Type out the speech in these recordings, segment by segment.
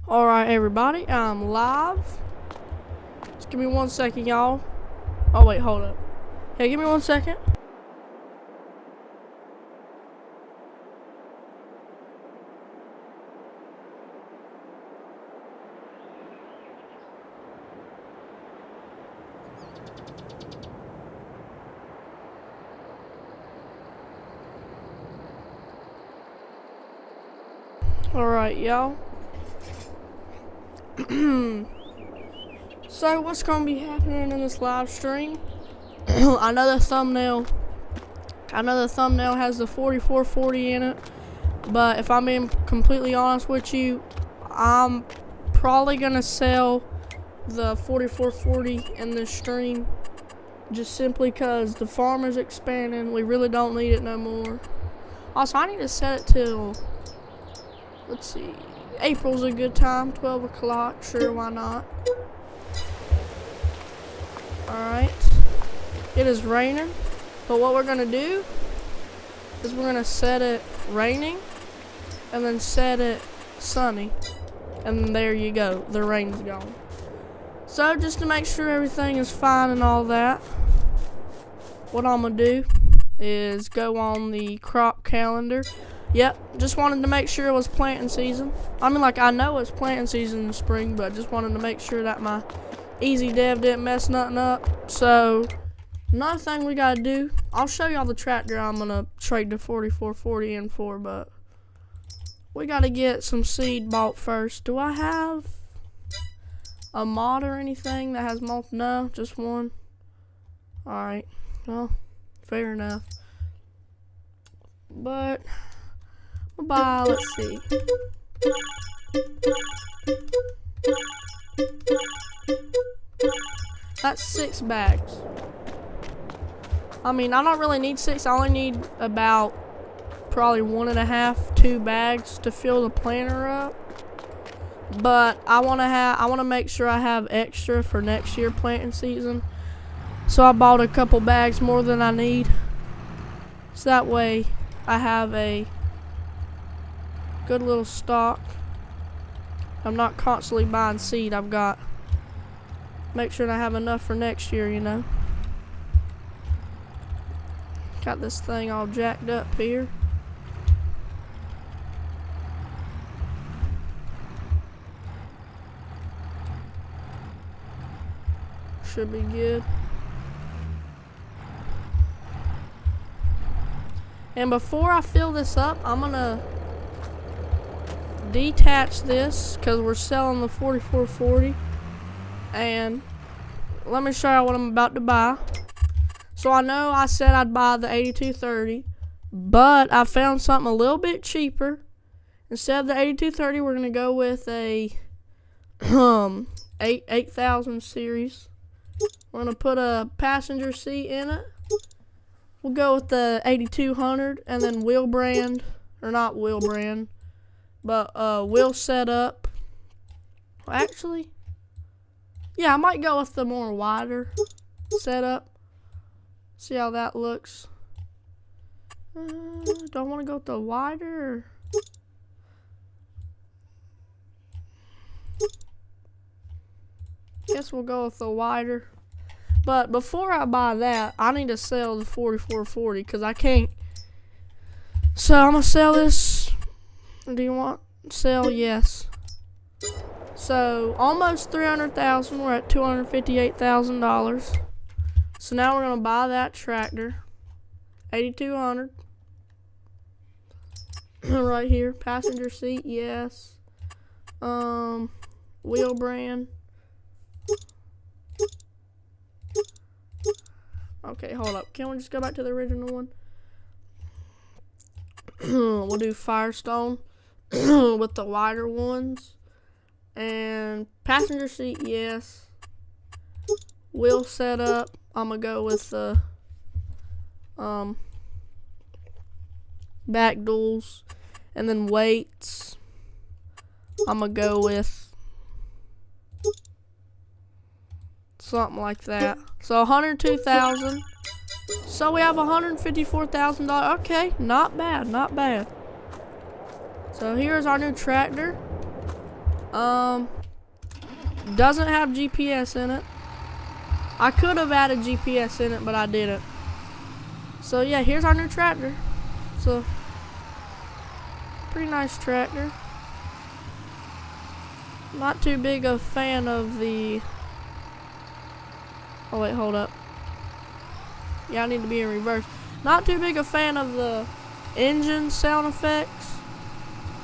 Alright, everybody, I'm live. Just give me 1 second, y'all. Oh, wait, hold up. Hey, give me 1 second. Alright, y'all. So, what's going to be happening in this live stream? I know the thumbnail has the 4440 in it, but if I'm being completely honest with you, I'm probably going to sell the 4440 in this stream just simply because the farm is expanding. We really don't need it no more. Also, I need to set it till, let's see, April's a good time, 12 o'clock, sure, why not? Alright, it is raining, but what we're going to do is we're going to set it raining and then set it sunny, and there you go, the rain's gone. So just to make sure everything is fine and all that, what I'm going to do is go on the crop calendar. Yep, just wanted to make sure it was planting season. I mean, like, I know it's planting season in the spring, but just wanted to make sure that my easy dev didn't mess nothing up. So, another thing we gotta do, I'll show y'all the tractor I'm gonna trade the 4440 in for, but we gotta get some seed bought first. Do I have a mod or anything that has multiple? No, just one. Alright, well, fair enough. But bye, let's see. That's 6 bags. I mean, I don't really need 6. I only need about probably 1.5, 2 bags to fill the planter up. But I want to make sure I have extra for next year planting season. So I bought a couple bags more than I need. So that way I have a good little stock. I'm not constantly buying seed. I've got make sure I have enough for next year, you know. Got this thing all jacked up here. Should be good. And before I fill this up, I'm gonna detach this because we're selling the 4440. And let me show you what I'm about to buy. So I know I said I'd buy the 8230, but I found something a little bit cheaper. Instead of the 8230, we're gonna go with a 8000 series. We're gonna put a passenger seat in it. We'll go with the 8200 and then wheel brand, or not wheel brand, but wheel setup. Actually, yeah, I might go with the more wider setup. See how that looks. Do I want to go with the wider? Or? Guess we'll go with the wider. But before I buy that, I need to sell the 4440 because I can't. So I'm gonna sell this. Do you want sell? Yes. So almost 300,000. We're at $258,000. So now we're gonna buy that tractor. 8200. Right here. Passenger seat. Yes. Wheel brand. Okay, hold up. Can we just go back to the original one? We'll do Firestone with the wider ones. And passenger seat, yes. Wheel setup, I'm gonna go with the back duals. And then weights, I'm gonna go with something like that. So 102,000. So we have $154,000. Okay, not bad, not bad. So here's our new tractor. Doesn't have GPS in it. I could have added GPS in it, but I didn't. So yeah, here's our new tractor. It's a pretty nice tractor. Not too big a fan of the... Oh wait, hold up. Yeah, I need to be in reverse. Not too big a fan of the engine sound effects.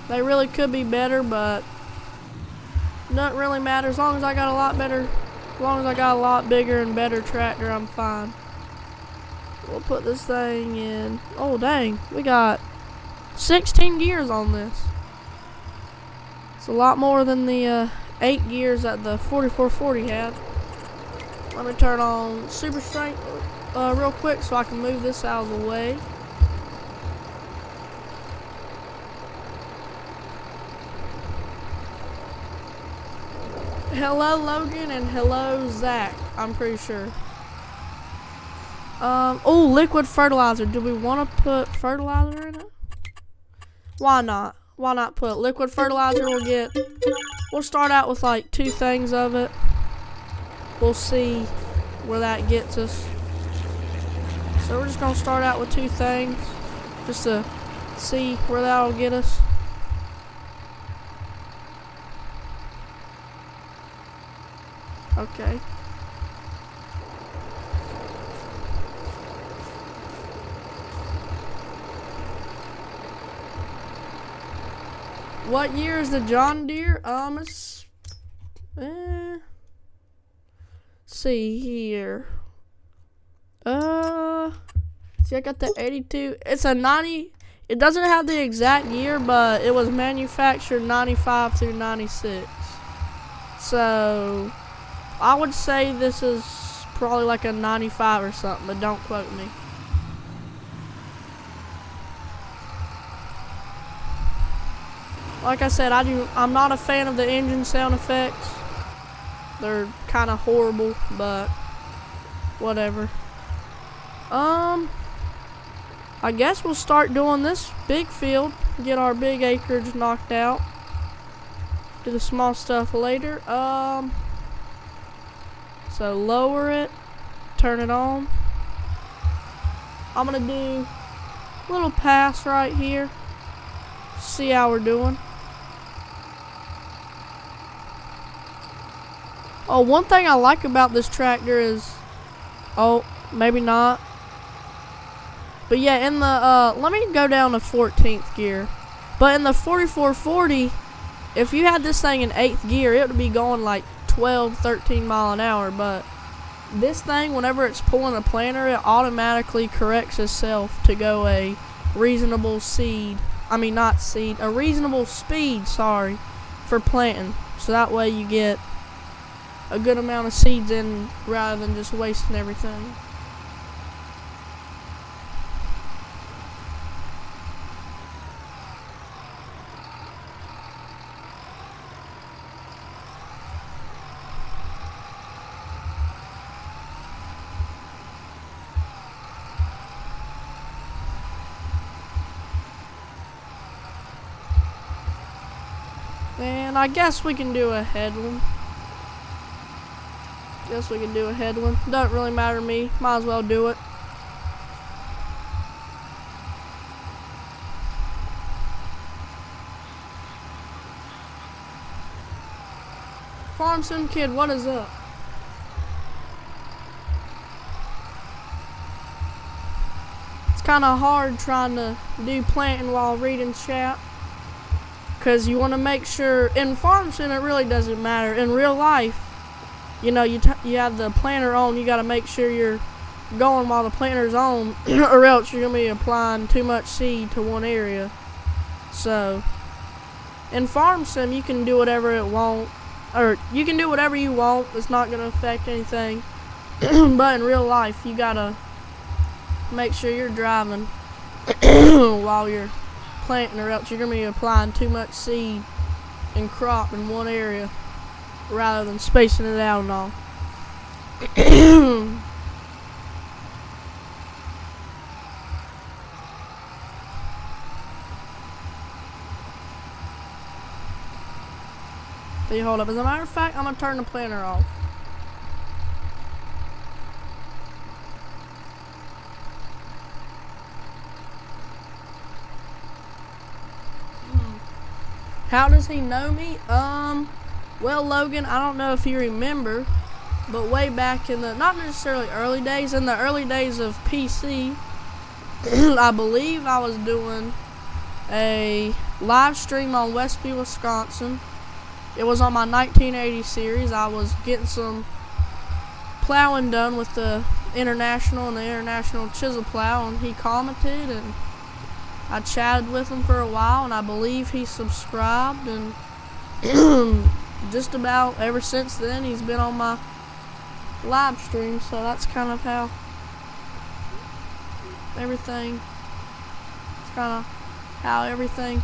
They really could be better, but doesn't really matter. As long as I got a lot better, as long as I got a lot bigger and better tractor, I'm fine. We'll put this thing in. Oh dang, we got 16 gears on this. It's a lot more than the 8 gears that the 4440 had. Let me turn on super strength real quick so I can move this out of the way. Hello Logan and hello Zach, I'm pretty sure. Oh, liquid fertilizer. Do we want to put fertilizer in it? Why not? Why not put liquid fertilizer? We'll start out with like 2 things of it. We'll see where that gets us. So we're just gonna start out with 2 things, just to see where that'll get us. Okay. What year is the John Deere? See here. See, I got the 82. It's a 90. It doesn't have the exact year, but it was manufactured 95 through 96. So, I would say this is probably like a 95 or something, but don't quote me. Like I said, I'm not a fan of the engine sound effects. They're kind of horrible, but whatever. I guess we'll start doing this big field, get our big acreage knocked out. Do the small stuff later. So lower it, turn it on. I'm gonna do a little pass right here. See how we're doing. Oh, one thing I like about this tractor is, oh, maybe not. But yeah, in the, let me go down to 14th gear. But in the 4440, if you had this thing in 8th gear, it would be going like 12, 13 mile an hour. But this thing, whenever it's pulling a planter, it automatically corrects itself to go a reasonable a reasonable speed, sorry, for planting. So that way you get a good amount of seeds in rather than just wasting everything. And I guess we can do a headland. Doesn't really matter to me. Might as well do it. Farm Sim Kid, what is up? It's kind of hard trying to do planting while reading chat. Because you want to make sure, in Farm Sim it really doesn't matter. In real life, you know, you have the planter on, you got to make sure you're going while the planter's on, or else you're going to be applying too much seed to one area. So, in Farm Sim, you can do whatever you want. It's not going to affect anything. But in real life, you got to make sure you're driving while you're planting, or else you're going to be applying too much seed and crop in one area rather than spacing it out and all. Hey, hold up. As a matter of fact, I'm gonna turn the planter off. How does he know me? Well, Logan, I don't know if you remember, but way back in the, not necessarily early days, in the early days of PC, I believe I was doing a live stream on Westby, Wisconsin. It was on my 1980 series. I was getting some plowing done with the International and the International Chisel Plow, and he commented, and I chatted with him for a while, and I believe he subscribed, and just about ever since then he's been on my live stream. So that's kind of how everything, it's kind of how everything,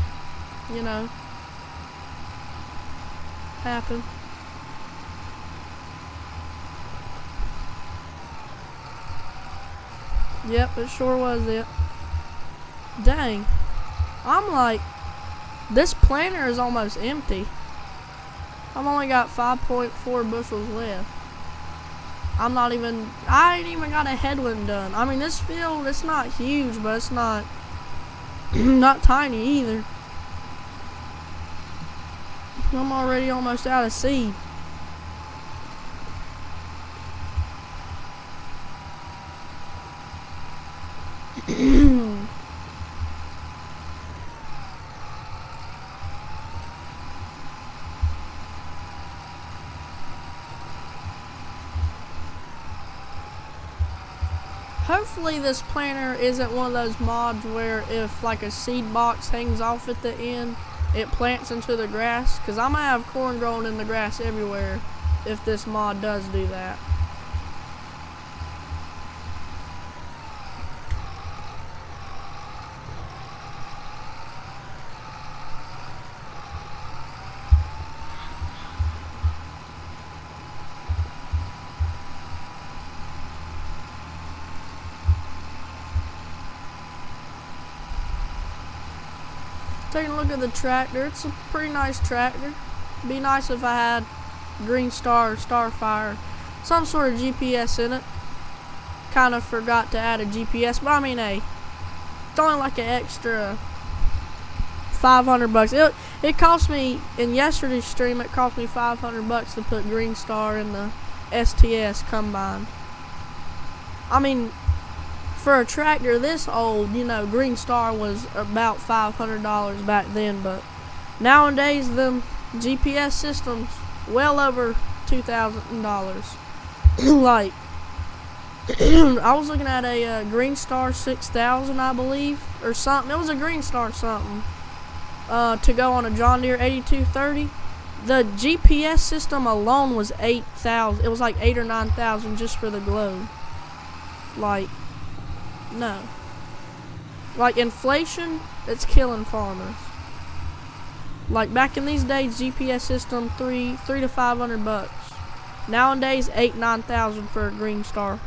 you know, happened. Yep, it sure was it. Dang. I'm like, this planter is almost empty. I've only got 5.4 bushels left. I ain't even got a headland done. I mean, this field, it's not huge, but it's not, not tiny either. I'm already almost out of seed. Hopefully this planter isn't one of those mods where if like a seed box hangs off at the end, it plants into the grass, because I'm going to have corn growing in the grass everywhere if this mod does do that. Taking a look at the tractor, it's a pretty nice tractor. It'd be nice if I had Green Star or Starfire, some sort of GPS in it. Kind of forgot to add a GPS, but I mean, hey, it's only like an extra $500. It cost me, in yesterday's stream, it cost me $500 to put Green Star in the STS combine. I mean, for a tractor this old, you know, Green Star was about $500 back then, but nowadays them GPS systems well over $2,000. Like, I was looking at a Green Star 6000, I believe, or something. It was a Green Star something to go on a John Deere 8230. The GPS system alone was $8,000. It was like $8,000 or $9,000 just for the globe. Like, no. Like, inflation, it's killing farmers. Like, back in these days, GPS system, $300 to $500. Nowadays, $8,000-9,000 for a Green Star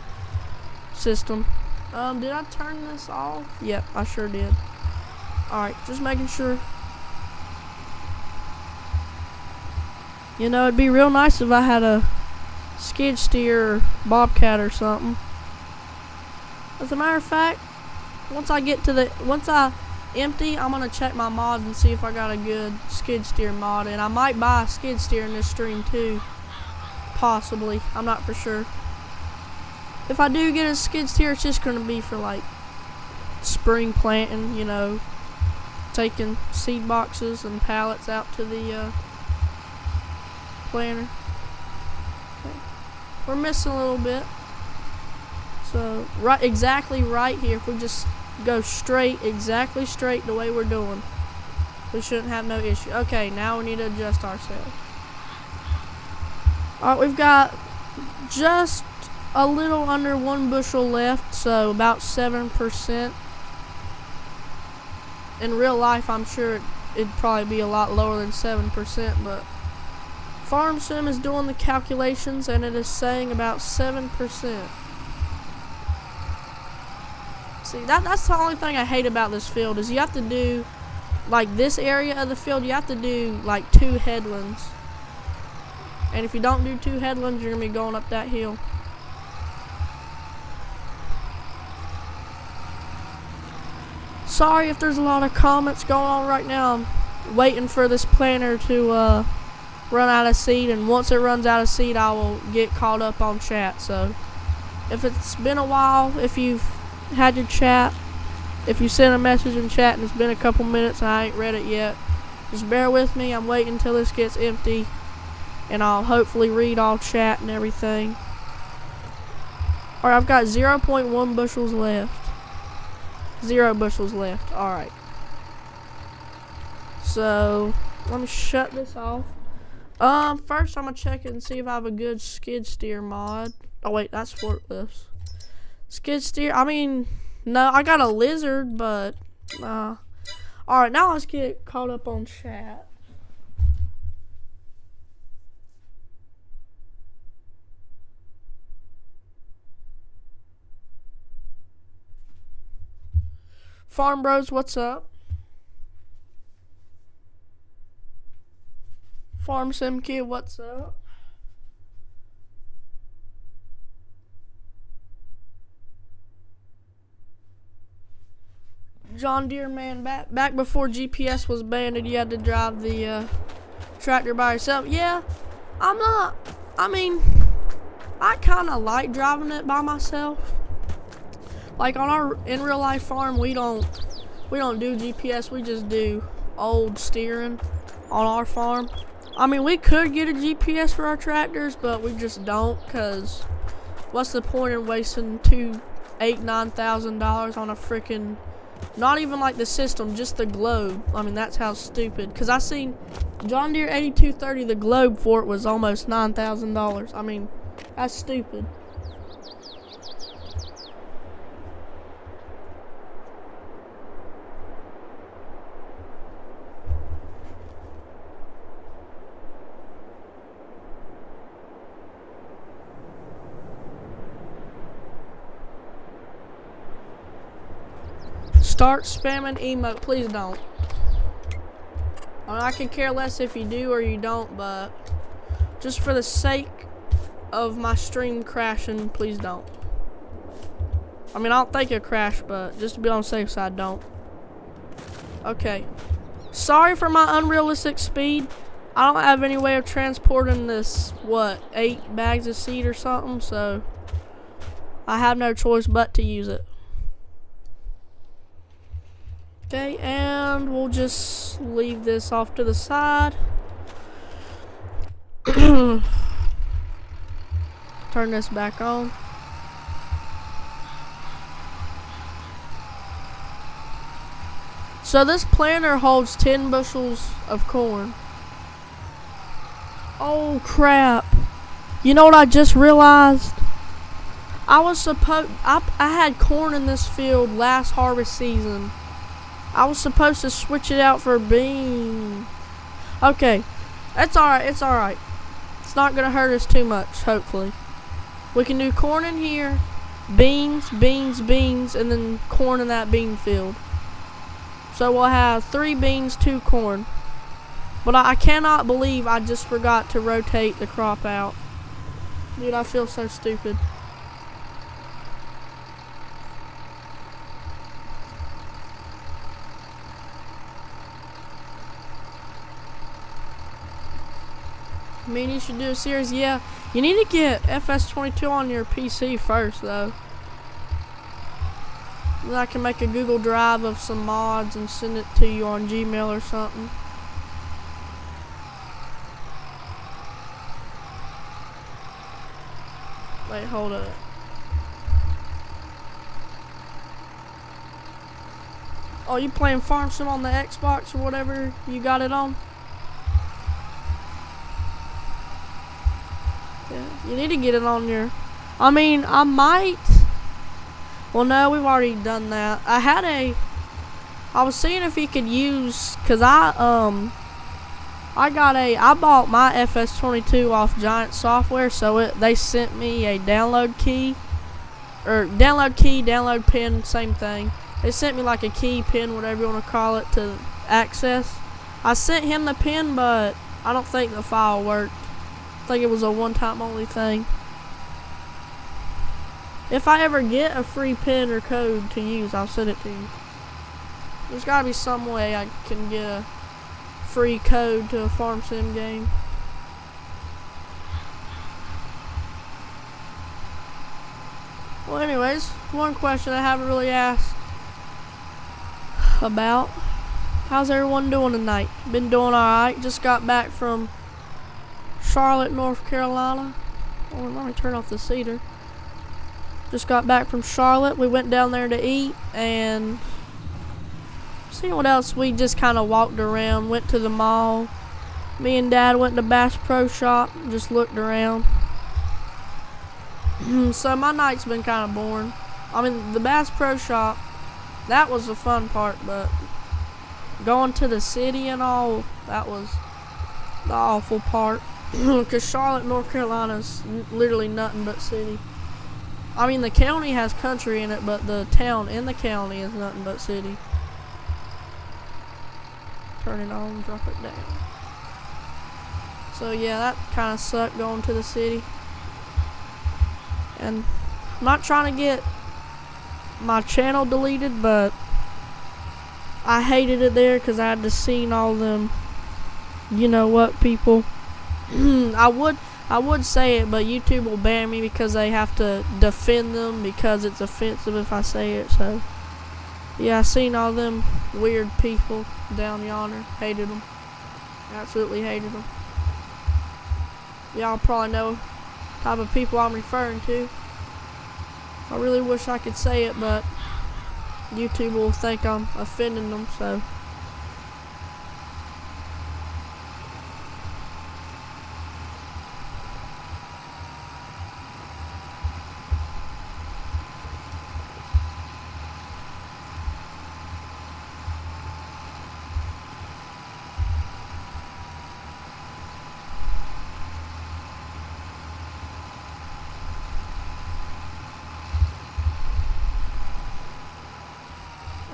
system. Did I turn this off? Yep, I sure did. Alright, just making sure. You know, it'd be real nice if I had a skid steer or bobcat or something. As a matter of fact, once I empty, I'm gonna check my mods and see if I got a good skid steer mod, and I might buy a skid steer in this stream too. Possibly, I'm not for sure. If I do get a skid steer, it's just gonna be for like spring planting, you know, taking seed boxes and pallets out to the planter. Okay. We're missing a little bit. So, exactly right here, if we just go straight, exactly straight the way we're doing, we shouldn't have no issue. Okay, now we need to adjust ourselves. Alright, we've got just a little under 1 bushel left, so about 7%. In real life, I'm sure it'd probably be a lot lower than 7%, but FarmSim is doing the calculations, and it is saying about 7%. See, that's the only thing I hate about this field, is you have to do, like this area of the field, you have to do like 2 headlands And if you don't do 2 headlands, you're gonna be going up that hill. Sorry if there's a lot of comments going on right now. I'm waiting for this planner to run out of seed, and once it runs out of seed, I will get caught up on chat. So if it's been a while, if you've had your chat, if you sent a message in chat and it's been a couple minutes and I ain't read it yet, just bear with me. I'm waiting until this gets empty, and I'll hopefully read all chat and everything. Alright, I've got 0.1 bushels left. 0 bushels left. Alright. So, let me shut this off. First I'm gonna check it and see if I have a good skid steer mod. Oh wait, that's forklifts. Skid steer, I mean, no, I got a lizard, but, alright, now let's get caught up on chat. Farm Bros, what's up? Farm Sim Kid, what's up? John Deere man, back before GPS was banned, you had to drive the tractor by yourself. Yeah, I mean, I kind of like driving it by myself. Like on our in real life farm, we don't do GPS. We just do old steering on our farm. I mean, we could get a GPS for our tractors, but we just don't, cause what's the point in wasting $9,000 on a freaking, not even like the system, just the globe. I mean, that's how stupid. Cause I seen John Deere 8230, the globe for it was almost $9,000. I mean, that's stupid. Start spamming emote, please don't. I mean, I can care less if you do or you don't, but just for the sake of my stream crashing, please don't. I mean, I don't think it'll crash, but just to be on the safe side, don't. Okay. Sorry for my unrealistic speed. I don't have any way of transporting this, what, 8 bags of seed or something, so I have no choice but to use it. Okay, and we'll just leave this off to the side. Turn this back on. So this planter holds 10 bushels of corn. Oh crap. You know what I just realized? I had corn in this field last harvest season. I was supposed to switch it out for beans. Okay, it's alright, it's alright. It's not gonna hurt us too much, hopefully. We can do corn in here, beans, beans, beans, and then corn in that bean field. So we'll have 3 beans, 2 corn. But I cannot believe I just forgot to rotate the crop out. Dude, I feel so stupid. I mean, you should do a series. Yeah, you need to get FS22 on your PC first, though. Then I can make a Google Drive of some mods and send it to you on Gmail or something. Wait, hold up. Oh, you playing Farm Sim on the Xbox or whatever you got it on? Yeah, you need to get it on your... I mean, I might... Well, no, we've already done that. I was seeing if you could use... Because I bought my FS22 off Giant Software, so they sent me a download key. Or download key, download pin, same thing. They sent me like a key, pin, whatever you want to call it, to access. I sent him the pin, but I don't think the file worked. I think it was a one-time only thing. If I ever get a free pin or code to use, I'll send it to you. There's gotta be some way I can get a free code to a farm sim game. Well, anyways, one question I haven't really asked about. How's everyone doing tonight? Been doing alright. Just got back from Charlotte, North Carolina. Oh, let me turn off the cedar. Just got back from Charlotte. We went down there to eat and see what else. We just kind of walked around, went to the mall. Me and Dad went to Bass Pro Shop, just looked around. So my night's been kind of boring. I mean, the Bass Pro Shop, that was the fun part, but going to the city and all, that was the awful part. Because Charlotte, North Carolina is literally nothing but city. I mean, the county has country in it, but the town in the county is nothing but city. Turn it on, drop it down. So yeah, that kind of sucked going to the city. And I'm not trying to get my channel deleted, but I hated it there because I had to see all them, you know what, people. I would say it, but YouTube will ban me because they have to defend them because it's offensive if I say it. So yeah, I seen all them weird people down yonder. Hated them. Absolutely hated them. Y'all probably know the type of people I'm referring to. I really wish I could say it, but YouTube will think I'm offending them, so.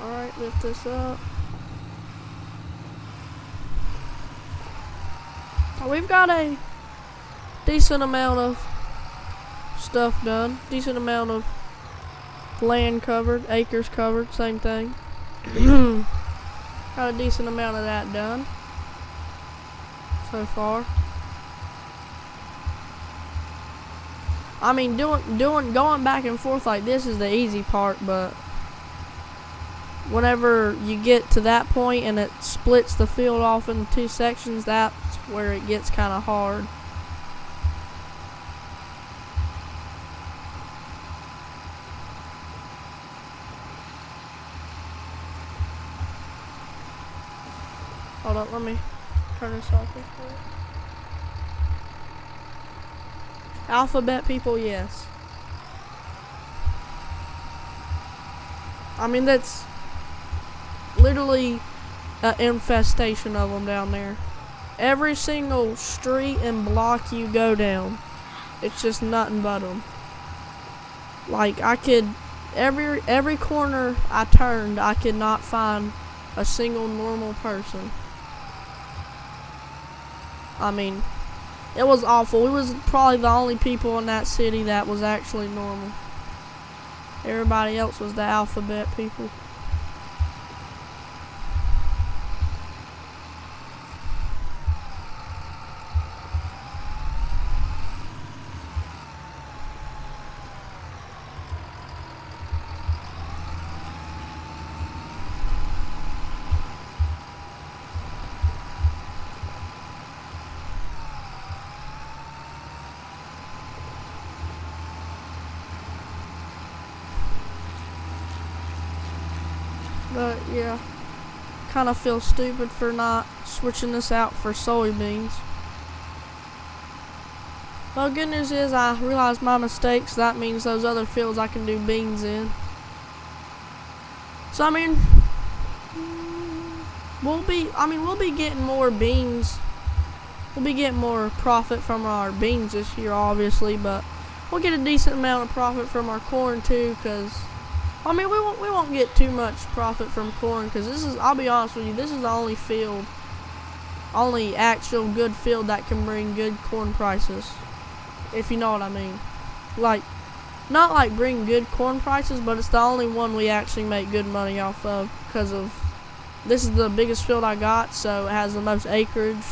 Alright, lift this up. We've got a decent amount of stuff done. Decent amount of land covered, acres covered, same thing. Got a decent amount of that done so far. I mean, going back and forth like this is the easy part, but whenever you get to that point and it splits the field off into two sections, that's where it gets kind of hard. Hold on, let me turn this off real quick. Alphabet people, yes. I mean, that's literally an infestation of them down there. Every single street and block you go down, it's just nothing but them. Like, I could, every corner I turned, I could not find a single normal person. I mean, it was awful. We was probably the only people in that city that was actually normal. Everybody else was the alphabet people. But yeah, kind of feel stupid for not switching this out for soybeans. Well, good news is I realized my mistakes. That means those other fields I can do beans in. So I mean, we'll be getting more beans. We'll be getting more profit from our beans this year, obviously, but we'll get a decent amount of profit from our corn too, because I mean, we won't get too much profit from corn, because this is, I'll be honest with you, this is the only field only actual good field that can bring good corn prices, if you know what I mean. Like, not like bring good corn prices, but it's the only one we actually make good money off of, because of this is the biggest field I got, so it has the most acreage,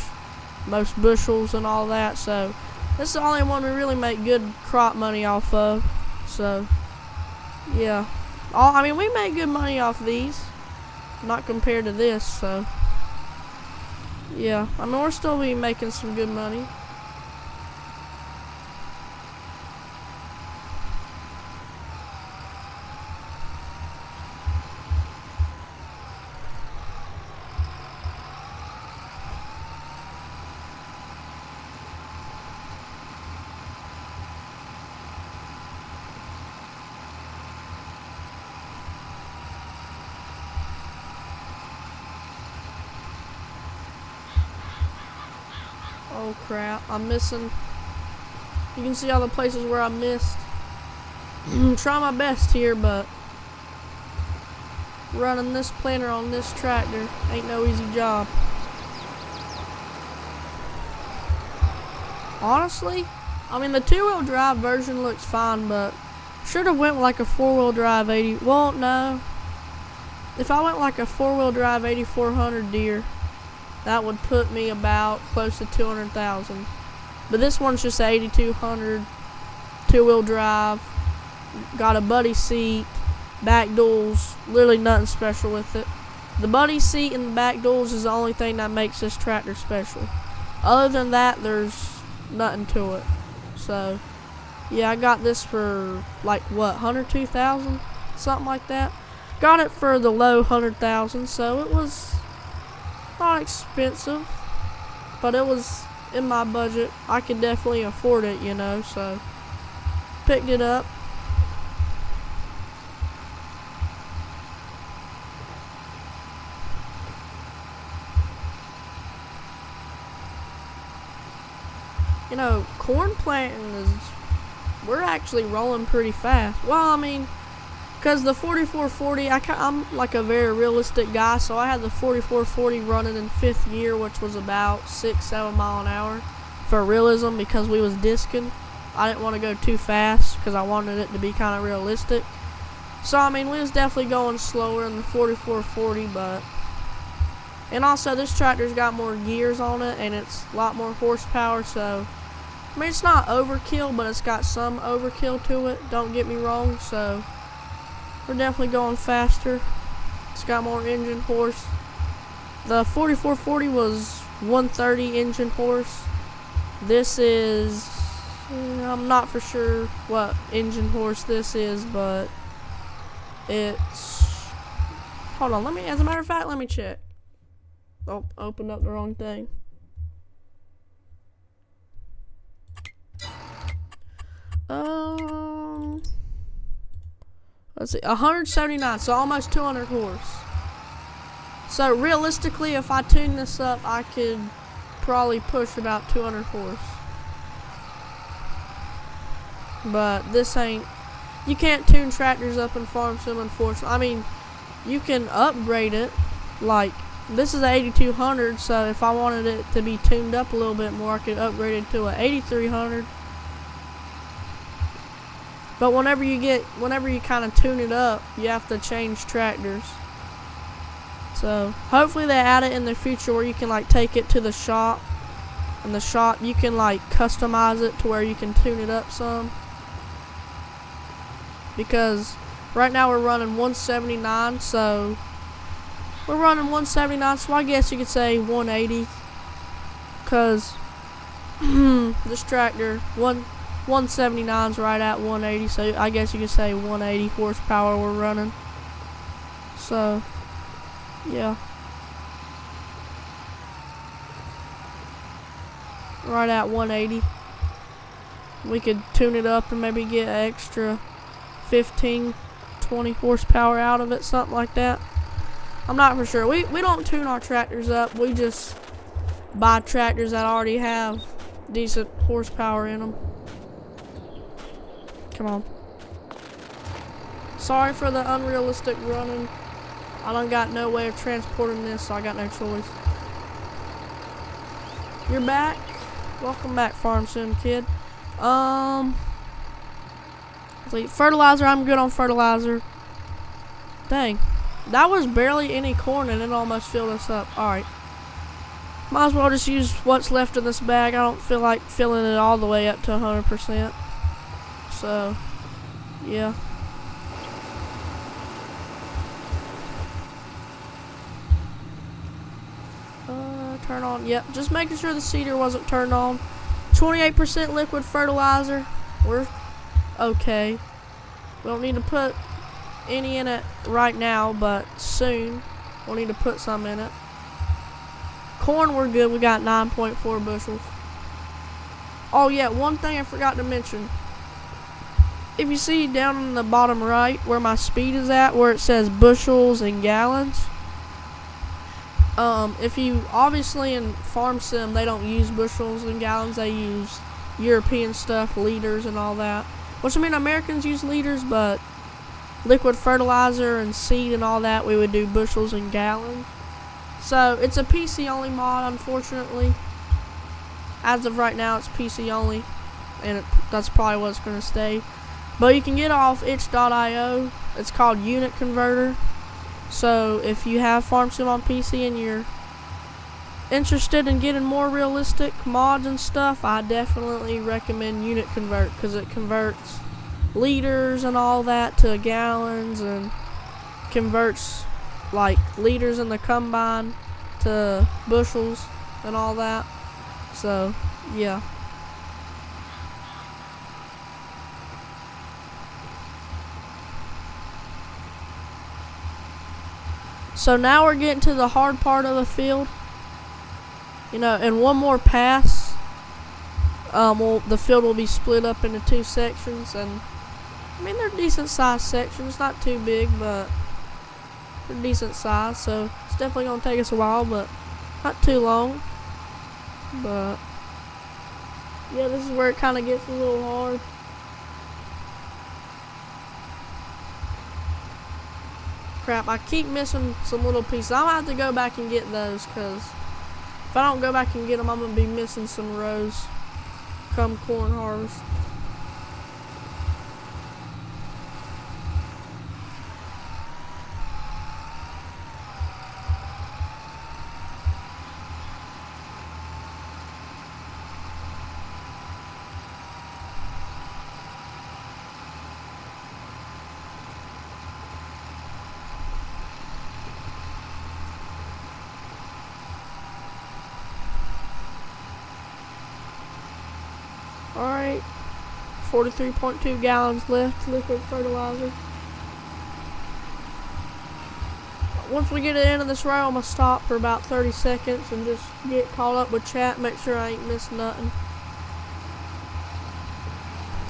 most bushels and all that, so this is the only one we really make good crop money off of. So yeah, I mean, we make good money off these, not compared to this, so yeah, I mean, we're still be making some good money. Oh crap, I'm missing. You can see all the places where I missed. Try my best here, but running this planter on this tractor ain't no easy job. Honestly, I mean, the 2-wheel drive version looks fine, but should have went with like a 4-wheel drive 80. Well, no. If I went like a 4-wheel drive 8400 deer, that would put me about close to 200,000. But this one's just 8200, 2-wheel drive, got a buddy seat, back duals, literally nothing special with it. The buddy seat and the back duals is the only thing that makes this tractor special. Other than that, there's nothing to it. So yeah, I got this for like what, 102,000, something like that. Got it for the low 100,000, so it was not expensive, but it was in my budget. I could definitely afford it, you know, so picked it up. You know, corn planting is, we're actually rolling pretty fast. Well, I mean, because the 4440, I'm like a very realistic guy, so I had the 4440 running in 5th gear, which was about 6-7 mile an hour for realism, because we was disking. I didn't want to go too fast because I wanted it to be kind of realistic. So I mean, we was definitely going slower in the 4440, but and also this tractor's got more gears on it and it's a lot more horsepower, so I mean, it's not overkill, but it's got some overkill to it, don't get me wrong. So we're definitely going faster. It's got more engine horse. The 4440 was 130 engine horse. This is, I'm not for sure what engine horse this is, but it's, hold on, as a matter of fact, let me check. Oh, opened up the wrong thing. Let's see, 179, so almost 200 horse. So realistically, if I tune this up, I could probably push about 200 horse. But this ain't, you can't tune tractors up in farm sim, unfortunately. I mean, you can upgrade it, like, this is an 8200, so if I wanted it to be tuned up a little bit more, I could upgrade it to an 8300. But whenever you kind of tune it up, you have to change tractors. So hopefully they add it in the future where you can like take it to the shop, and the shop you can like customize it to where you can tune it up some. Because right now we're running 179, so we're running 179, so I guess you could say 180. Cause this tractor 179's right at 180, so I guess you could say 180 horsepower we're running. So yeah, right at 180. We could tune it up and maybe get an extra 15, 20 horsepower out of it, something like that. I'm not for sure. We don't tune our tractors up. We just buy tractors that already have decent horsepower in them. Come on. Sorry for the unrealistic running. I done got no way of transporting this, so I got no choice. You're back. Welcome back, Farm Sim Kid. Fertilizer, I'm good on fertilizer. Dang. That was barely any corn and it almost filled us up. Alright. Might as well just use what's left in this bag. I don't feel like filling it all the way up to 100%. So, yeah. Turn on. Yep, just making sure the seeder wasn't turned on. 28% liquid fertilizer. We're okay. We don't need to put any in it right now, but soon we'll need to put some in it. Corn, we're good. We got 9.4 bushels. Oh yeah, one thing I forgot to mention. If you see down in the bottom right where my speed is at, where it says bushels and gallons, if you, obviously in Farm Sim, they don't use bushels and gallons, they use European stuff, liters and all that. Which, I mean, Americans use liters, but liquid fertilizer and seed and all that, we would do bushels and gallons. So, it's a PC only mod, unfortunately. As of right now, it's PC only, and that's probably what it's going to stay. But you can get it off itch.io. It's called Unit Converter. So if you have Farm Sim on PC and you're interested in getting more realistic mods and stuff, I definitely recommend Unit Convert, because it converts liters and all that to gallons, and converts like liters in the combine to bushels and all that. So yeah. So now we're getting to the hard part of the field. You know, and one more pass, the field will be split up into 2 sections, and I mean, they're decent sized sections, not too big, but they're decent size, so it's definitely gonna take us a while, but not too long. But yeah, this is where it kind of gets a little hard. Crap, I keep missing some little pieces. I'm gonna have to go back and get those, because if I don't go back and get them, I'm gonna be missing some rows come corn harvest. Alright, 43.2 gallons left, liquid fertilizer. Once we get to the end of this row, I'm going to stop for about 30 seconds and just get caught up with chat, make sure I ain't missed nothing.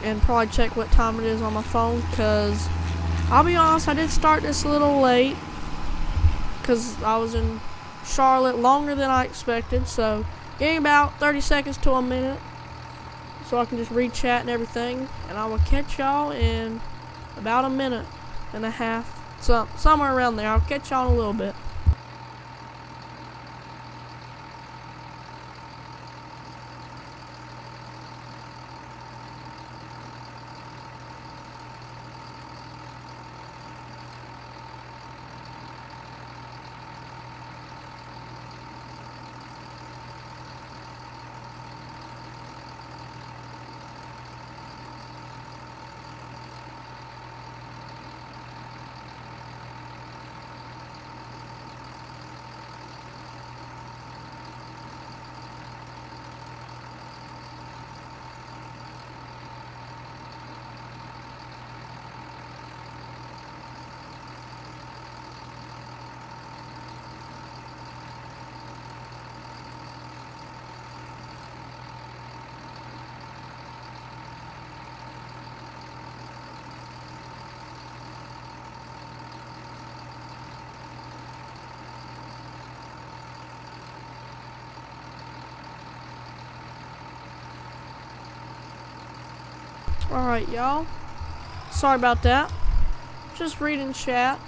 And probably check what time it is on my phone, because I'll be honest, I did start this a little late, because I was in Charlotte longer than I expected, so getting about 30 seconds to a minute. So I can just read chat and everything, and I will catch y'all in about a minute and a half, somewhere around there. I'll catch y'all in a little bit. Alright, y'all. Sorry about that. Just reading chat.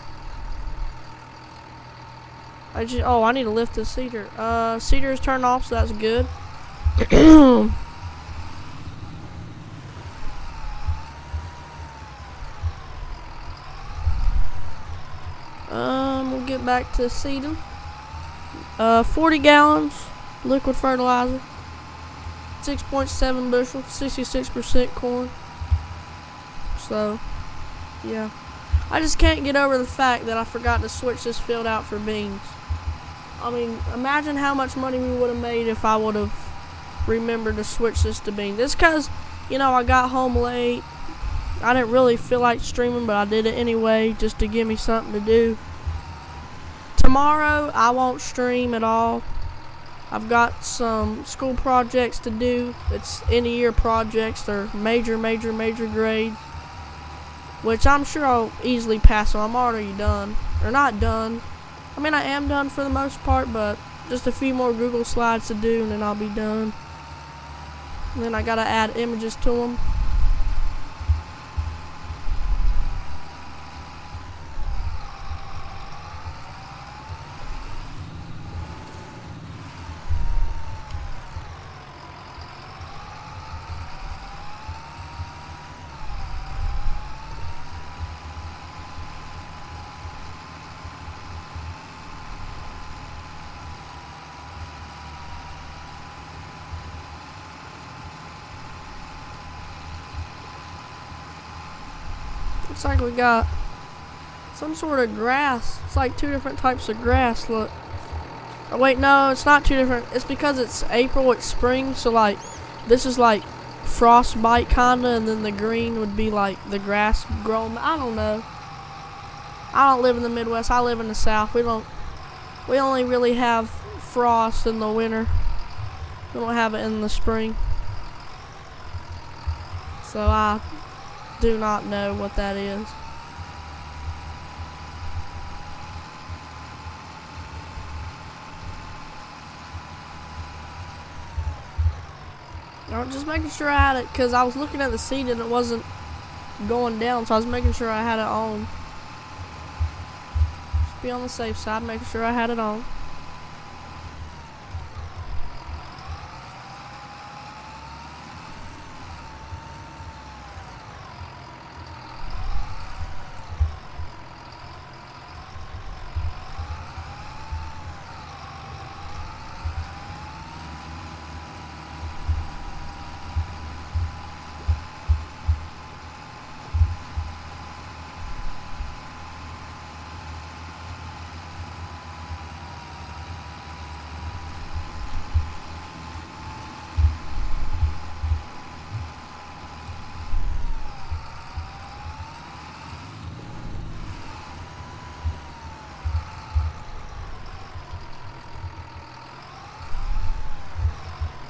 I need to lift the cedar. Cedar is turned off, so that's good. We'll get back to seeding. 40 gallons liquid fertilizer, 6.7 bushels, 66% corn. So, yeah. I just can't get over the fact that I forgot to switch this field out for beans. I mean, imagine how much money we would have made if I would have remembered to switch this to beans. It's because, you know, I got home late. I didn't really feel like streaming, but I did it anyway just to give me something to do. Tomorrow, I won't stream at all. I've got some school projects to do. It's end-of-year projects. They're major grades, which I'm sure I'll easily pass on. I'm already done. Or not done. I mean, I am done for the most part, but just a few more Google slides to do, and then I'll be done. And then I gotta add images to them. Looks like we got some sort of grass. It's like 2 different types of grass, look. Oh wait, no, it's not 2 different. It's because it's April, it's spring, so like, this is like frostbite kinda, and then the green would be like the grass growing. I don't know. I don't live in the Midwest, I live in the South. We only really have frost in the winter. We don't have it in the spring. So I do not know what that is. I'm just making sure I had it, because I was looking at the seed and it wasn't going down, so I was making sure I had it on. Just be on the safe side, making sure I had it on.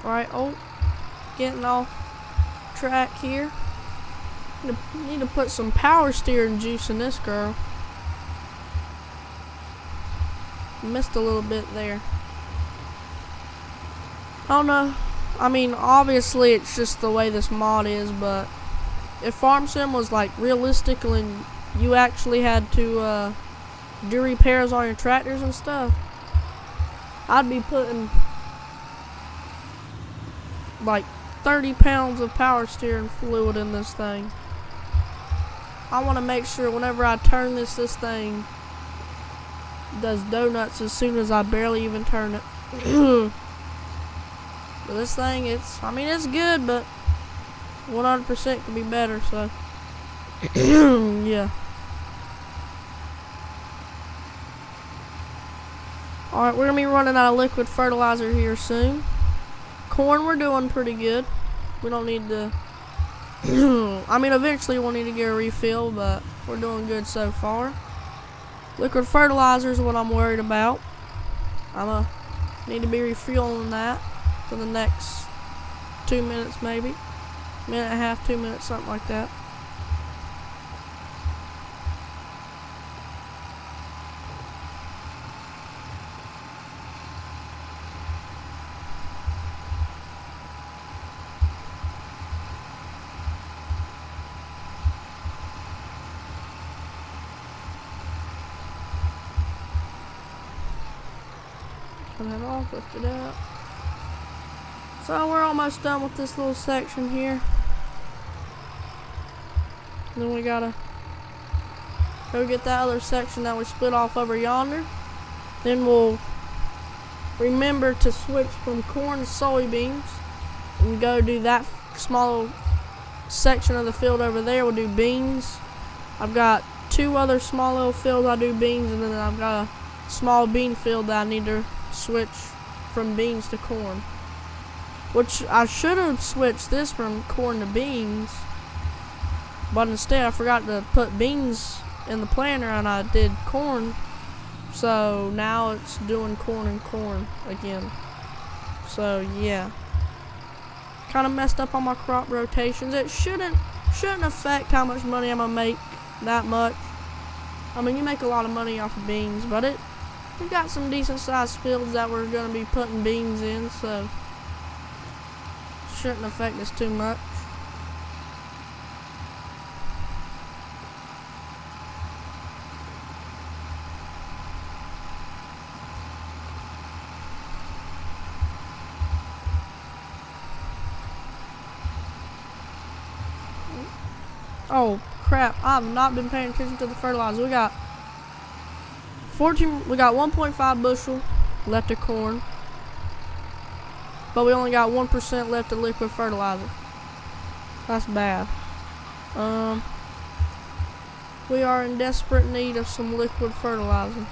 Alright, oh, getting off track here. Need to put some power steering juice in this girl. Missed a little bit there. I don't know. I mean, obviously it's just the way this mod is, but if Farm Sim was like realistic and you actually had to do repairs on your tractors and stuff, I'd be putting like 30 pounds of power steering fluid in this thing. I want to make sure whenever I turn this thing does donuts as soon as I barely even turn it. But this thing, it's good, but 100% could be better, so yeah. Alright, we're gonna be running out of liquid fertilizer here soon. Corn, we're doing pretty good. We don't need to I mean, eventually we'll need to get a refill, but we're doing good so far. Liquid fertilizer is what I'm worried about. I'm gonna need to be refueling that for the next 2 minutes, maybe. Minute and a half, 2 minutes, something like that. Turn that off, lift it up. So we're almost done with this little section here. And then we gotta go get that other section that we split off over yonder. Then we'll remember to switch from corn to soybeans and go do that small section of the field over there. We'll do beans. I've got 2 other small little fields I do beans, and then I've got a small bean field that I need to switch from beans to corn. Which I should have switched this from corn to beans, but instead I forgot to put beans in the planner and I did corn. So now it's doing corn and corn again. So yeah. Kind of messed up on my crop rotations. It shouldn't affect how much money I'm gonna make that much. I mean, you make a lot of money off of beans, but we've got some decent sized fields that we're gonna be putting beans in, so shouldn't affect us too much. Oh crap, I've not been paying attention to the fertilizer. We got 1.5 bushel left of corn, but we only got 1% left of liquid fertilizer. That's bad. We are in desperate need of some liquid fertilizer.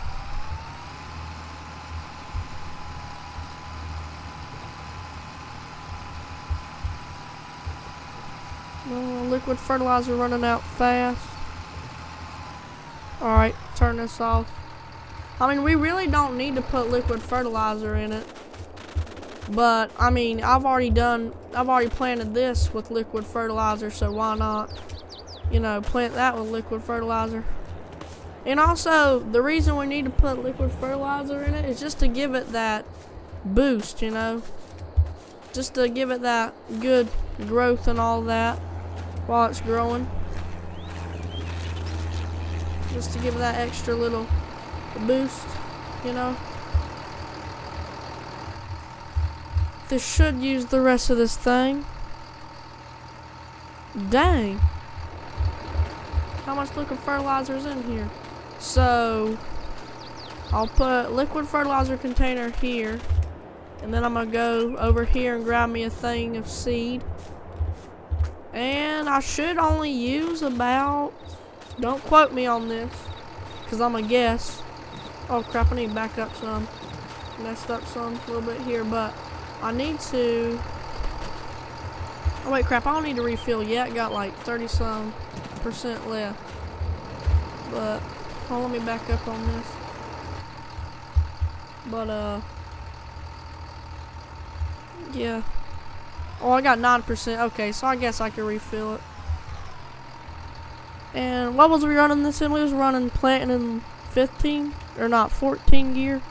Liquid fertilizer running out fast. Alright, turn this off. I mean, we really don't need to put liquid fertilizer in it. But, I mean, I've already planted this with liquid fertilizer, so why not, you know, plant that with liquid fertilizer. And also, the reason we need to put liquid fertilizer in it is just to give it that boost, you know. Just to give it that good growth and all that while it's growing. Just to give it that extra little boost, you know. This should use the rest of this thing. Dang. How much liquid fertilizer is in here? So, I'll put liquid fertilizer container here. And then I'm going to go over here and grab me a thing of seed. And I should only use about... Don't quote me on this, because I'm going to guess. Oh crap, I need to back up some. Messed up some a little bit here, but I need to... Oh wait, crap, I don't need to refill yet. Got like 30-some% left. But, hold on, let me back up on this. But, yeah. Oh, I got 9%. Okay, so I guess I can refill it. And what was we running this in? We was running planting in 15, or not, 14 gear.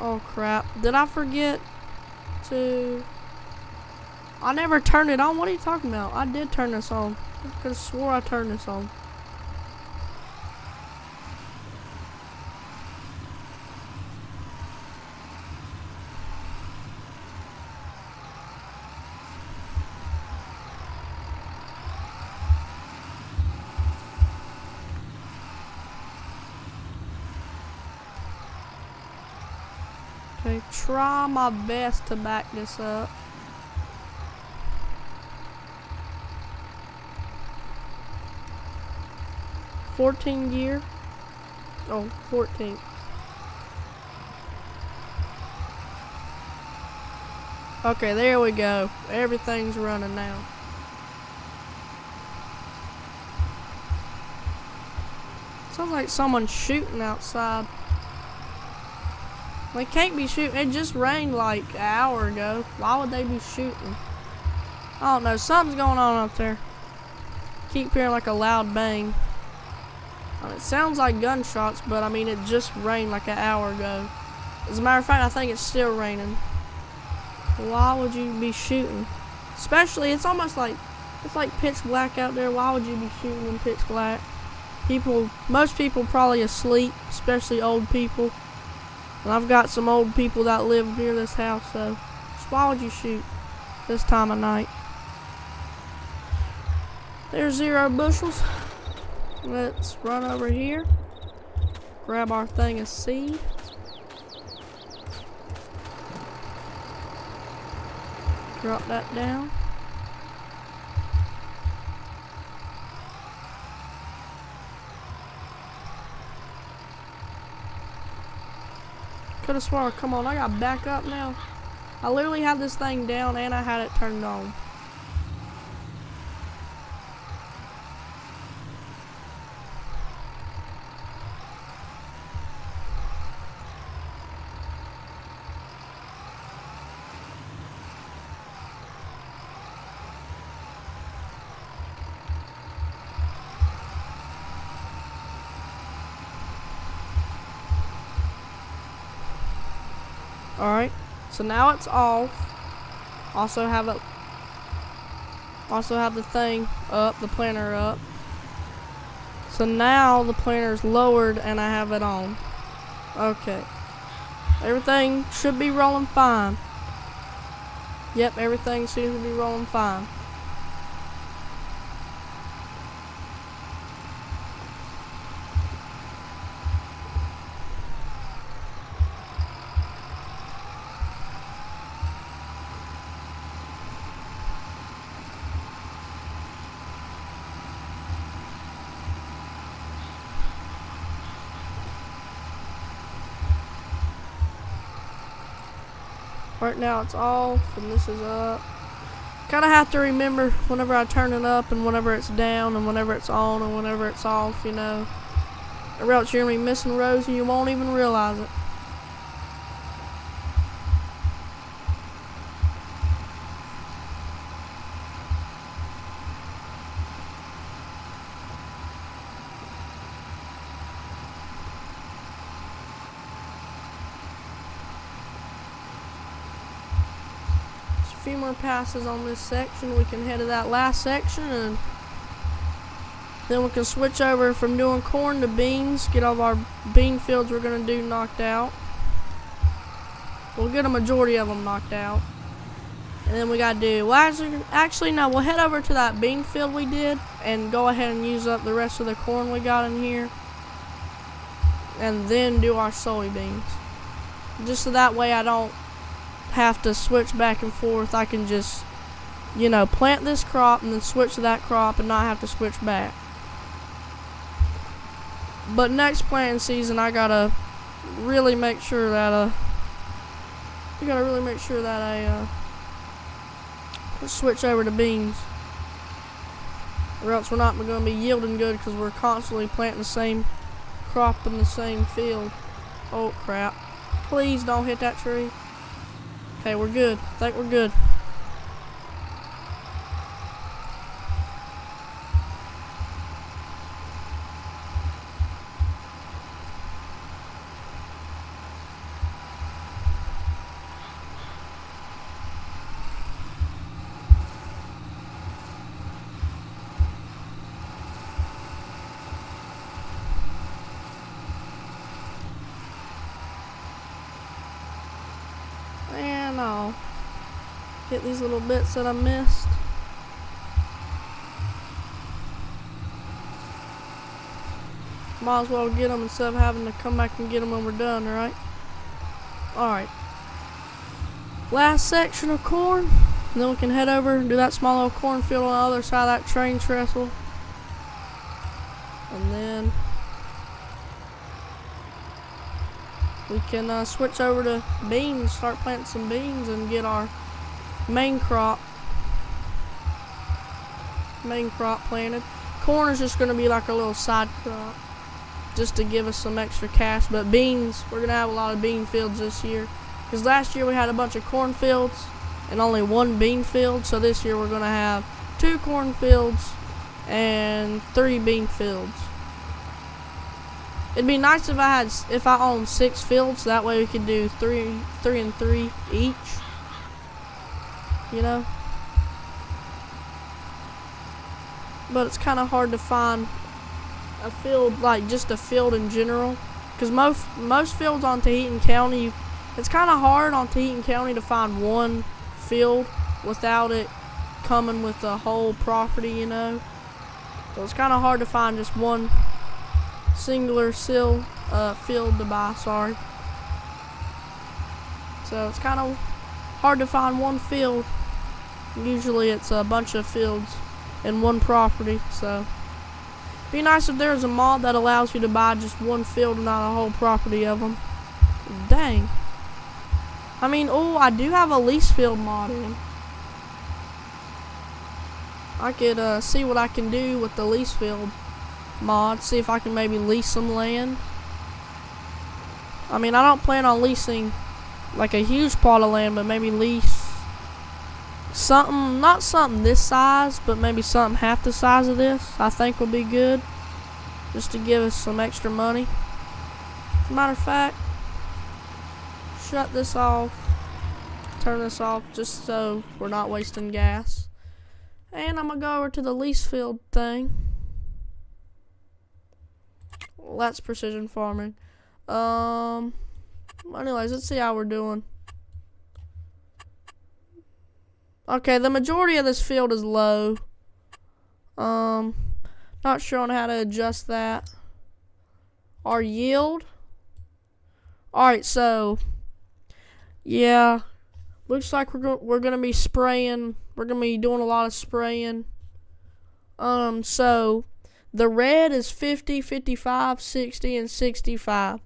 Oh crap. Did I forget to... I never turned it on. What are you talking about? I did turn this on. I could have swore I turned this on. Okay, try my best to back this up. $14 gear. Oh, 14. Okay, there we go. Everything's running now. Sounds like someone's shooting outside. They can't be shooting. It just rained like an hour ago. Why would they be shooting? I don't know. Something's going on up there. Keep hearing like a loud bang. I mean, it sounds like gunshots, but I mean, it just rained like an hour ago. As a matter of fact, I think it's still raining. Why would you be shooting? Especially, it's almost like, it's like pitch black out there. Why would you be shooting in pitch black? Most people probably asleep, especially old people. And I've got some old people that live near this house, so just why would you shoot this time of night? There's 0 bushels. Let's run over here. Grab our thing of seed. Drop that down. Could've swore, come on, I got back up now. I literally had this thing down and I had it turned on. Alright, so now it's off. Also have the thing up, the planter up. So now the planter's lowered and I have it on. Okay. Everything should be rolling fine. Yep, everything seems to be rolling fine. Right now it's off and this is up. Kinda have to remember whenever I turn it up and whenever it's down and whenever it's on and whenever it's off, you know. Or else you're gonna be missing rows and you won't even realize it. A few more passes on this section, we can head to that last section and then we can switch over from doing corn to beans, get all of our bean fields we're going to do knocked out. We'll get a majority of them knocked out. And then we got to do, well actually no, we'll head over to that bean field we did and go ahead and use up the rest of the corn we got in here. And then do our soybeans. Just so that way I don't have to switch back and forth. I can just, you know, plant this crop and then switch to that crop and not have to switch back. But next planting season I gotta really make sure that I switch over to beans, or else we're not gonna be yielding good because we're constantly planting the same crop in the same field. Oh crap, please don't hit that tree. Okay, we're good. I think we're good. And I'll get these little bits that I missed. Might as well get them instead of having to come back and get them when we're done, right? Alright. Last section of corn. And then we can head over and do that small little cornfield on the other side of that train trestle. And then we can switch over to beans, start planting some beans and get our main crop planted. Corn is just going to be like a little side crop just to give us some extra cash, but beans, we're going to have a lot of bean fields this year because last year we had a bunch of corn fields and only one bean field, so this year we're going to have 2 corn fields and 3 bean fields. It'd be nice if I owned 6 fields, that way we could do 3 and 3 each, you know. But it's kind of hard to find a field, like just a field in general. Because most fields on Taheton County, it's kind of hard on Taheton County to find one field without it coming with the whole property, you know. So it's kind of hard to find just one singular field to buy, sorry. So it's kind of hard to find one field. Usually it's a bunch of fields in one property, so it'd be nice if there was a mod that allows you to buy just one field and not a whole property of them. Dang. I mean, oh, I do have a lease field mod in. I could see what I can do with the lease field mod. See if I can maybe lease some land. I mean, I don't plan on leasing like a huge plot of land, but maybe lease something, not something this size, but maybe something half the size of this, I think would be good. Just to give us some extra money. As a matter of fact, shut this off. Turn this off just so we're not wasting gas. And I'm going to go over to the lease field thing. Well, that's precision farming. Anyways, let's see how we're doing. Okay, the majority of this field is low. Not sure on how to adjust that. Our yield. Alright, so yeah, looks like we're gonna be spraying. We're gonna be doing a lot of spraying. So the red is 50, 55, 60, and 65.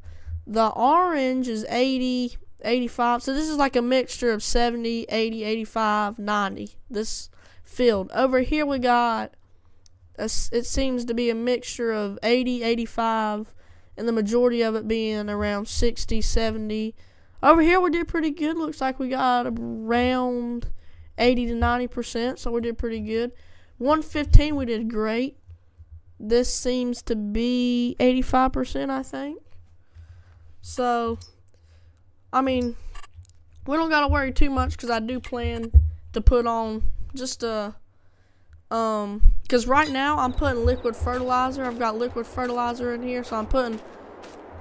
The orange is 80, 85. So this is like a mixture of 70, 80, 85, 90. This field. Over here we got, it seems to be a mixture of 80, 85, and the majority of it being around 60, 70. Over here we did pretty good. Looks like we got around 80 to 90%, so we did pretty good. 115 we did great. This seems to be 85%, I think. So, I mean, we don't gotta worry too much because I do plan to put on just a, because right now I'm putting liquid fertilizer. I've got liquid fertilizer in here, so I'm putting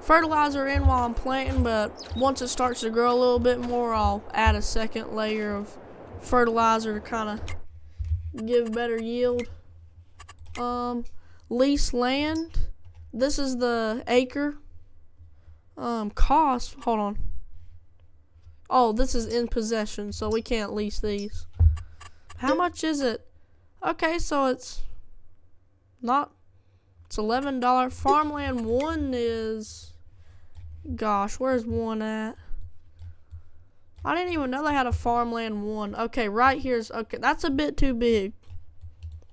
fertilizer in while I'm planting, but once it starts to grow a little bit more, I'll add a second layer of fertilizer to kind of give better yield. Lease land. This is the acre. Cost, hold on. Oh, this is in possession, so we can't lease these. How much is it? Okay, so it's $11. Farmland 1 is, gosh, where's 1 at? I didn't even know they had a farmland 1. Okay, right here's, okay, that's a bit too big.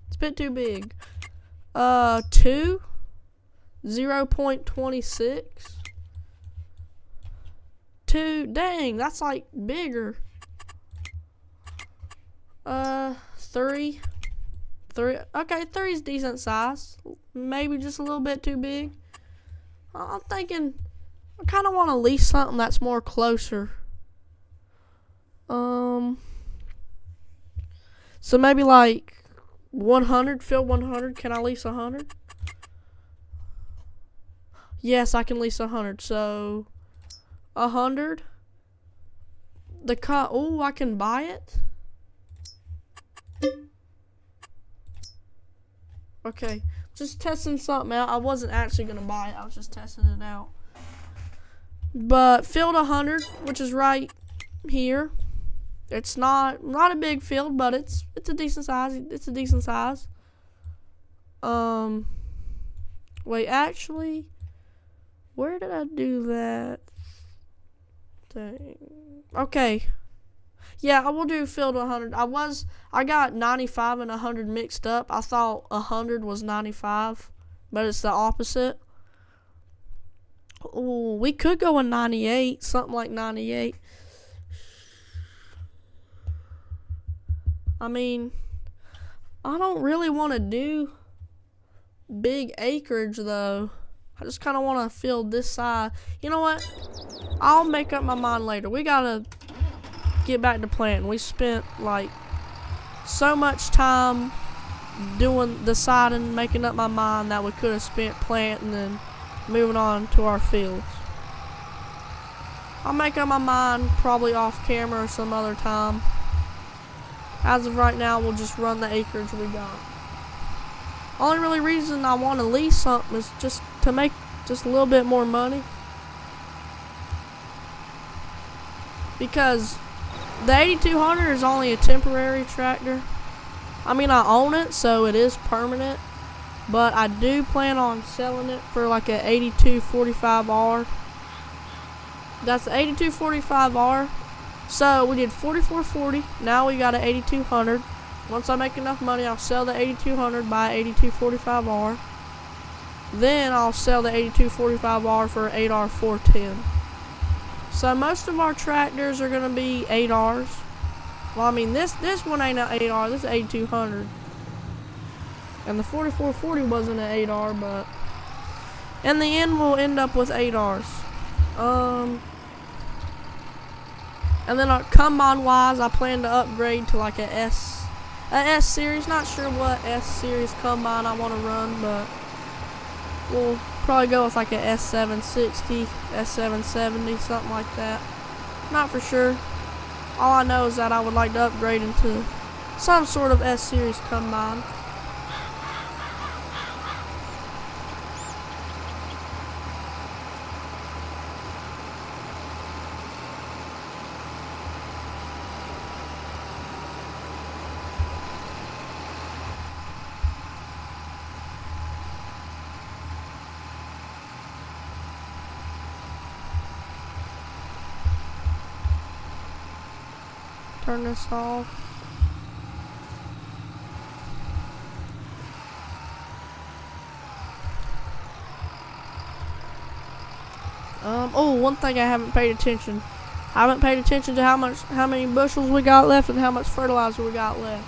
It's a bit too big. 2, 0.26. 2, dang, that's like bigger. 3, okay, 3 is decent size. Maybe just a little bit too big. I'm thinking, I kind of want to lease something that's more closer. So maybe like 100, field 100. Can I lease 100? Yes, I can lease 100. So 100. Oh, I can buy it. Okay, just testing something out. I wasn't actually gonna buy it. I was just testing it out. But field 100, which is right here. It's not a big field, but it's a decent size. It's a decent size. Wait, actually, where did I do that thing? Okay. Yeah, I will do field 100. I got 95 and 100 mixed up. I thought 100 was 95, but it's the opposite. Oh, we could go in 98, something like 98. I mean, I don't really want to do big acreage though. I just kind of want to field this side. You know what? I'll make up my mind later. We gotta get back to planting. We spent like so much time deciding, making up my mind that we could have spent planting and moving on to our fields. I'll make up my mind probably off camera or some other time. As of right now, we'll just run the acreage we got. Only really reason I want to lease something is just to make just a little bit more money. Because the 8200 is only a temporary tractor. I mean, I own it, so it is permanent. But I do plan on selling it for like a 8245R. That's the 8245R. So we did 4440. Now we got an 8200. Once I make enough money, I'll sell the 8200, buy 8245R. Then I'll sell the 8245R for 8R 410. So most of our tractors are gonna be 8Rs. Well, I mean this one ain't an 8R. This is 8200. And the 4440 wasn't an 8R, but in the end we'll end up with 8Rs. And then combine wise, I plan to upgrade to like a S series. Not sure what S series combine I want to run, but we'll probably go with like a S760, S770, something like that. Not for sure. All I know is that I would like to upgrade into some sort of S series combine. Turn this off. Oh, one thing I haven't paid attention. I haven't paid attention to how many bushels we got left and how much fertilizer we got left.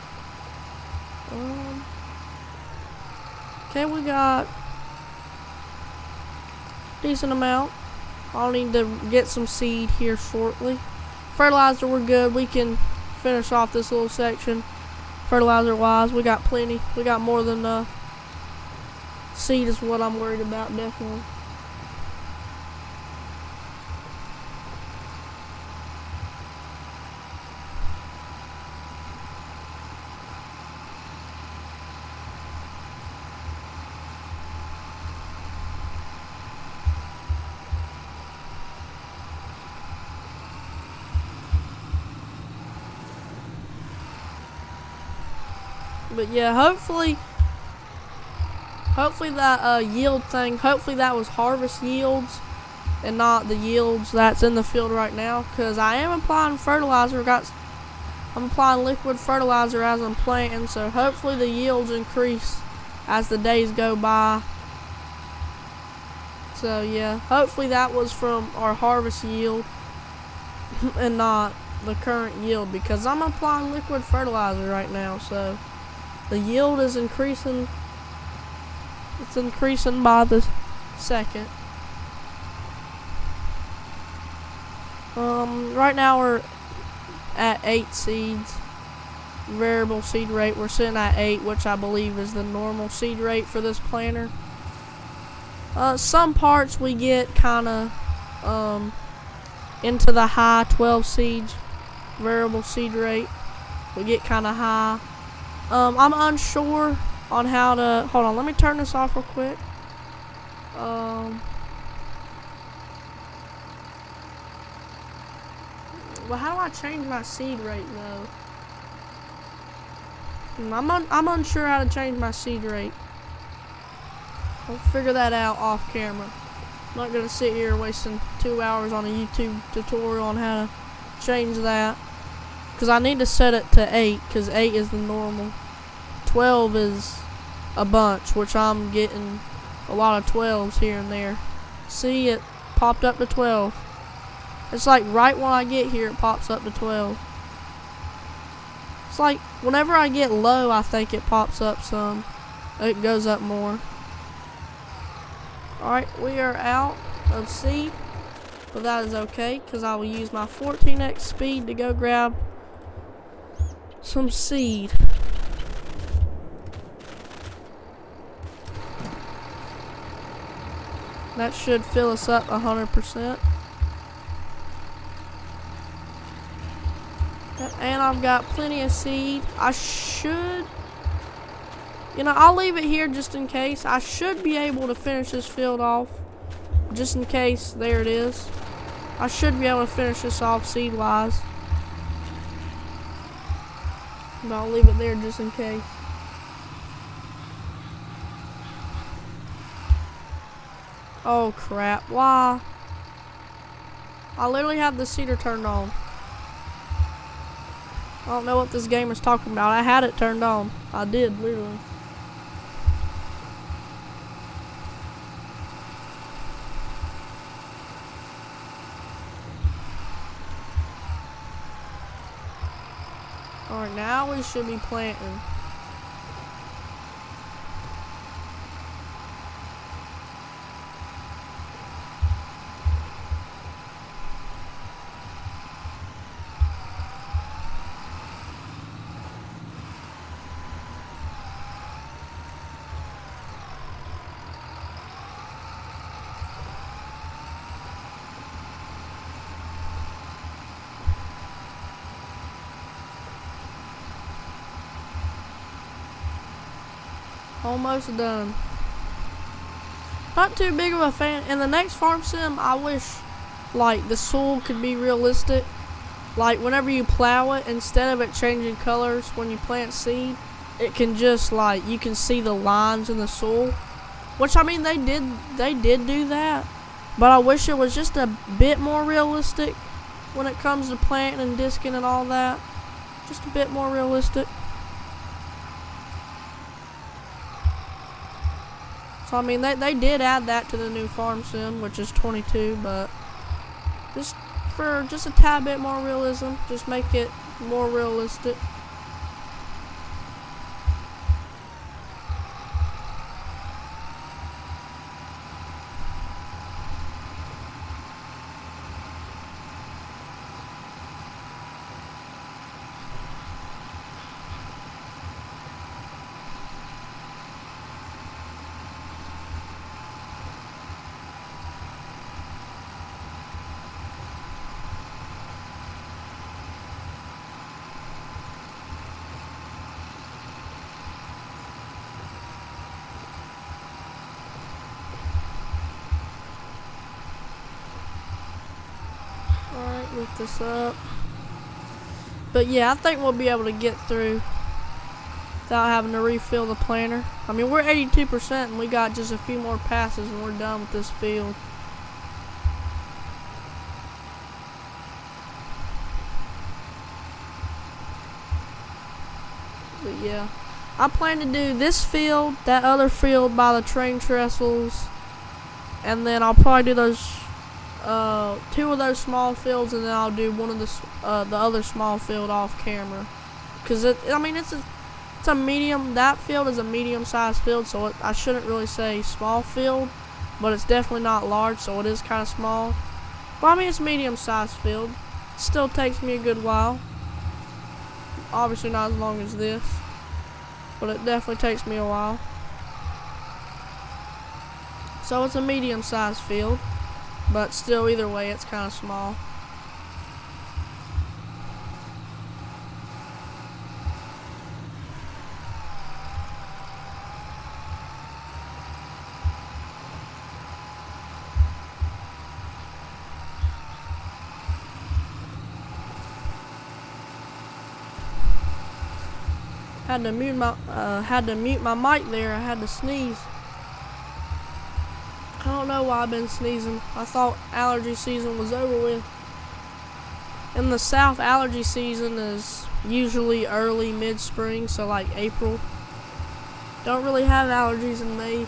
Okay, we got decent amount. I'll need to get some seed here shortly. Fertilizer, we're good. We can finish off this little section fertilizer wise. We got plenty. We got more than enough. Seed is what I'm worried about, definitely. But yeah, hopefully that yield thing, hopefully that was harvest yields and not the yields that's in the field right now, because I am applying fertilizer. I'm applying liquid fertilizer as I'm planting, so hopefully the yields increase as the days go by. So yeah, hopefully that was from our harvest yield and not the current yield, because I'm applying liquid fertilizer right now, so the yield is increasing. It's increasing by the second. Right now we're at 8 seeds. Variable seed rate, we're sitting at 8, which I believe is the normal seed rate for this planter. Some parts we get kinda into the high 12 seeds variable seed rate. We get kinda high. I'm unsure on how to, hold on, let me turn this off real quick. Well, how do I change my seed rate though? I'm unsure how to change my seed rate. I'll figure that out off camera. I'm not gonna sit here wasting 2 hours on a YouTube tutorial on how to change that, because I need to set it to 8, because 8 is the normal. 12 is a bunch, which I'm getting a lot of 12s here and there. See, it popped up to 12. It's like right when I get here, it pops up to 12. It's like whenever I get low, I think it pops up some. It goes up more. Alright, we are out of seed, but that is okay, because I will use my 14x speed to go grab some seed. That should fill us up 100%. And I've got plenty of seed. I should, I'll leave it here just in case. I should be able to finish this field off. Just in case. There it is. I should be able to finish this off seed-wise. But I'll leave it there just in case. Oh crap, why? I literally have the seeder turned on. I don't know what this game is talking about. I had it turned on. I did, literally. Alright, now we should be planting. Almost done. Not too big of a fan. In the next farm sim, I wish like the soil could be realistic. Like whenever you plow it, instead of it changing colors when you plant seed, it can just like you can see the lines in the soil. Which I mean they did do that. But I wish it was just a bit more realistic when it comes to planting and disking and all that. Just a bit more realistic. So I mean they did add that to the new farm sim, which is 22, but just for just a tad bit more realism, just make it more realistic. Lift this up. But yeah, I think we'll be able to get through without having to refill the planter. I mean, we're 82% and we got just a few more passes and we're done with this field. But yeah, I plan to do this field, that other field by the train trestles, and then I'll probably do those two of those small fields, and then I'll do one of the other small field off camera. Cause it's a medium. That field is a medium-sized field, so I shouldn't really say small field, but it's definitely not large, so it is kind of small. But I mean, it's a medium-sized field. Still takes me a good while. Obviously not as long as this, but it definitely takes me a while. So it's a medium-sized field. But still, either way, it's kind of small. Had to mute my mic there. I had to sneeze. I don't know why I've been sneezing. I thought allergy season was over with. In the South, allergy season is usually early mid-spring, so like April. Don't really have allergies in May,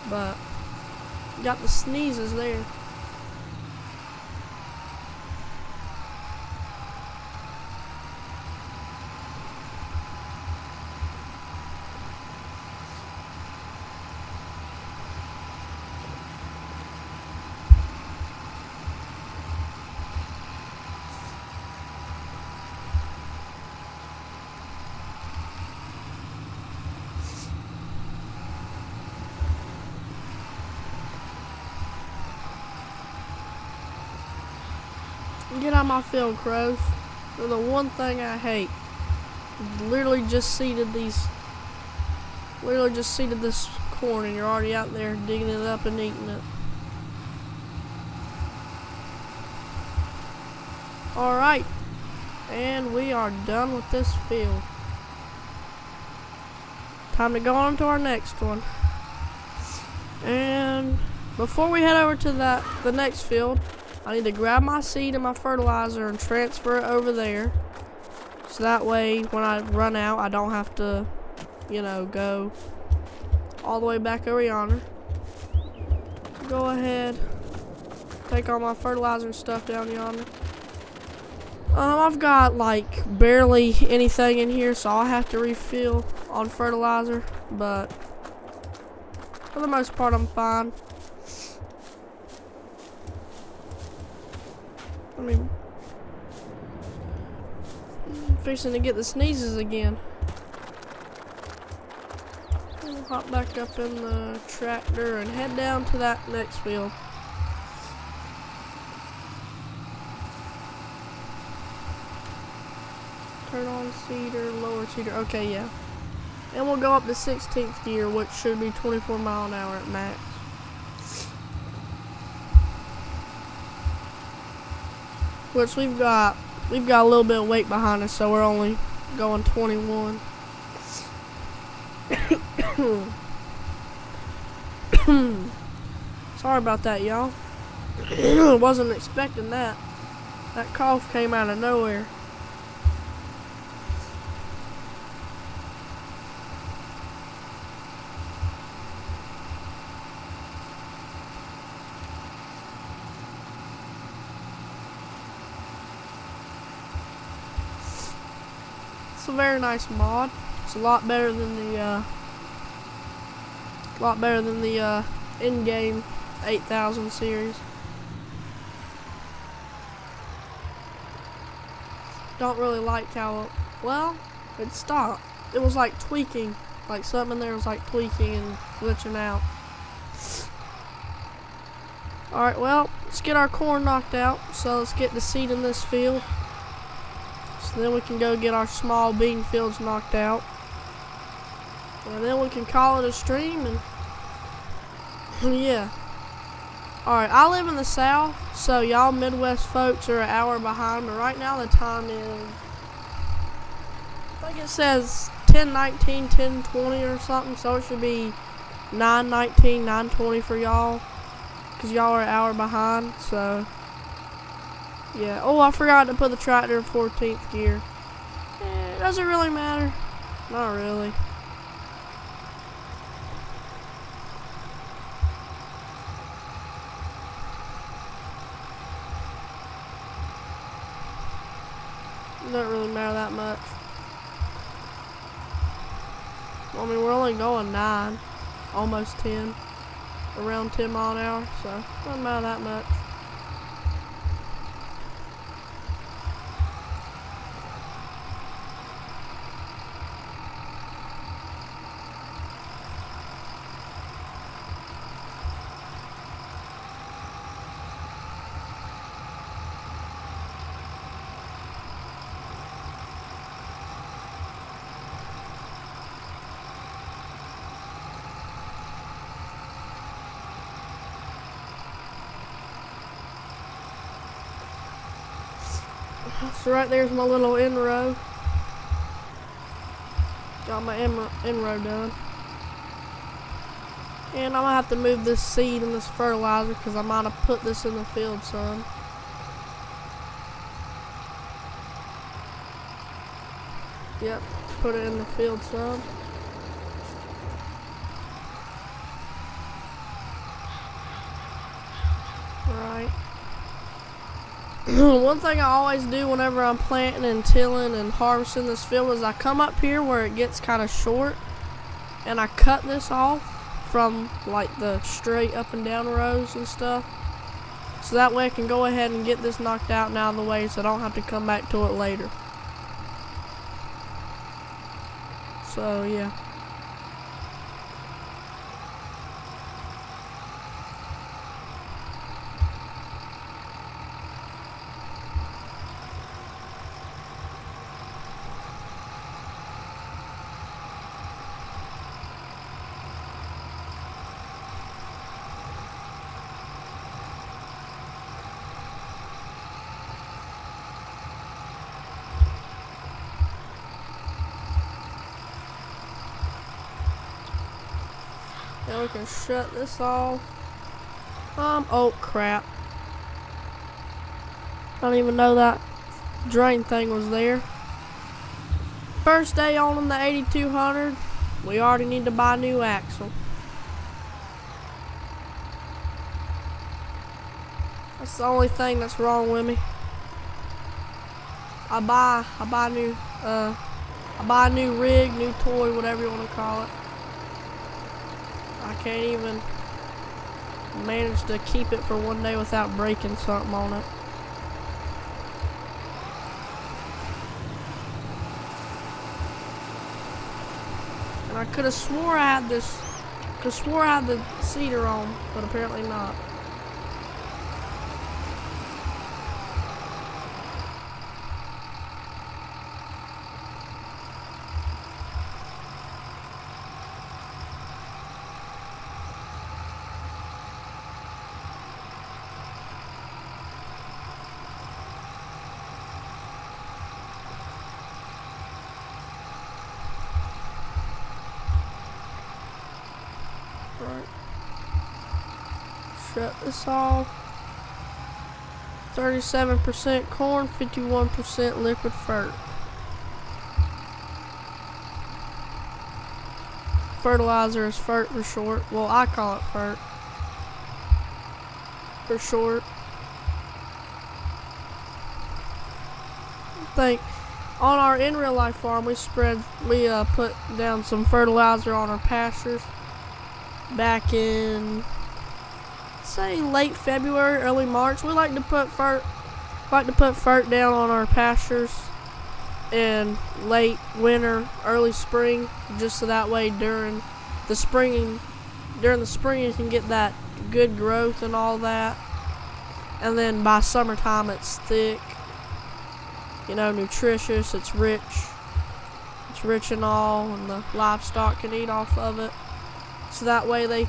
but got the sneezes there. Get out of my field, crows. They're the one thing I hate. Literally just seeded this corn and you're already out there digging it up and eating it. Alright. And we are done with this field. Time to go on to our next one. And before we head over to the next field, I need to grab my seed and my fertilizer and transfer it over there. So that way, when I run out, I don't have to, go all the way back over yonder. Go ahead, take all my fertilizer and stuff down yonder. I've got like barely anything in here, so I'll have to refill on fertilizer, but for the most part, I'm fine. I'm fixing to get the sneezes again. We'll hop back up in the tractor and head down to that next field. Turn on cedar, lower cedar. Okay, yeah. And we'll go up to 16th gear, which should be 24 mile an hour at max. Which we've got a little bit of weight behind us, so we're only going 21. Sorry about that, y'all. Wasn't expecting that. That cough came out of nowhere. It's a very nice mod. It's a lot better than the in-game 8000 series. Don't really like how it stopped. It was like tweaking, like something in there was like tweaking and glitching out. All right, well, let's get our corn knocked out. So let's get the seed in this field. So then we can go get our small bean fields knocked out. And then we can call it a stream and yeah. Alright, I live in the south, so y'all Midwest folks are an hour behind, but right now the time is, I think it says 10:19, 10:20 or something, so it should be 9:19, 9:20 for y'all, because y'all are an hour behind, so yeah. Oh, I forgot to put the tractor in 14th gear. Does it really matter? Not really. Doesn't really matter that much. I mean, we're only going 9, almost 10, around 10 mile an hour, so doesn't matter that much. So right there's my little in-row. Got my in-row done. And I'm gonna have to move this seed and this fertilizer because I might have put this in the field some. Yep, put it in the field some. Right. One thing I always do whenever I'm planting and tilling and harvesting this field is I come up here where it gets kind of short and I cut this off from like the straight up and down rows and stuff, so that way I can go ahead and get this knocked out and out of the way so I don't have to come back to it later. So yeah. Then we can shut this off. Oh crap. I don't even know that drain thing was there. First day on the 8200, we already need to buy a new axle. That's the only thing that's wrong with me. I buy a new rig, new toy, whatever you want to call it. I can't even manage to keep it for one day without breaking something on it. And I could have swore I had the cedar on, but apparently not. Right. Shut this off. 37% corn, 51% liquid fert. Fertilizer is fert for short. Well, I call it fert for short. I think on our in real life farm we put down some fertilizer on our pastures back in, say, late February, early March. We like to put fert down on our pastures in late winter, early spring, just so that way during the spring you can get that good growth and all that. And then by summertime it's thick, nutritious, it's rich in all, and the livestock can eat off of it. So that way they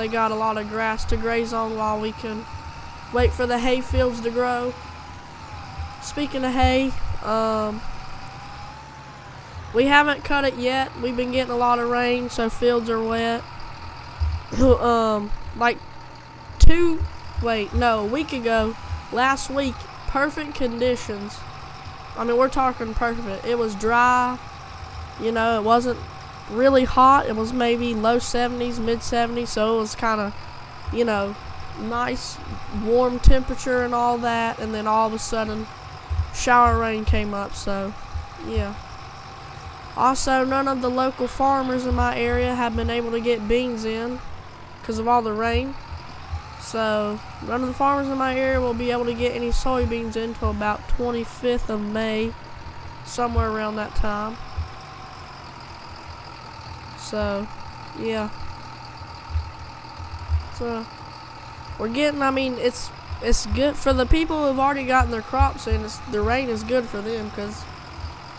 got a lot of grass to graze on while we can wait for the hay fields to grow. Speaking of hay, we haven't cut it yet. We've been getting a lot of rain, so fields are wet. A week ago, last week, perfect conditions. I mean, we're talking perfect. It was dry, it wasn't really hot. It was maybe low 70s, mid 70s, so it was kind of, nice, warm temperature and all that. And then all of a sudden, shower rain came up, so yeah. Also, none of the local farmers in my area have been able to get beans in because of all the rain. So none of the farmers in my area will be able to get any soybeans in until about 25th of May, somewhere around that time. So, yeah. So, it's good for the people who have already gotten their crops in. The rain is good for them because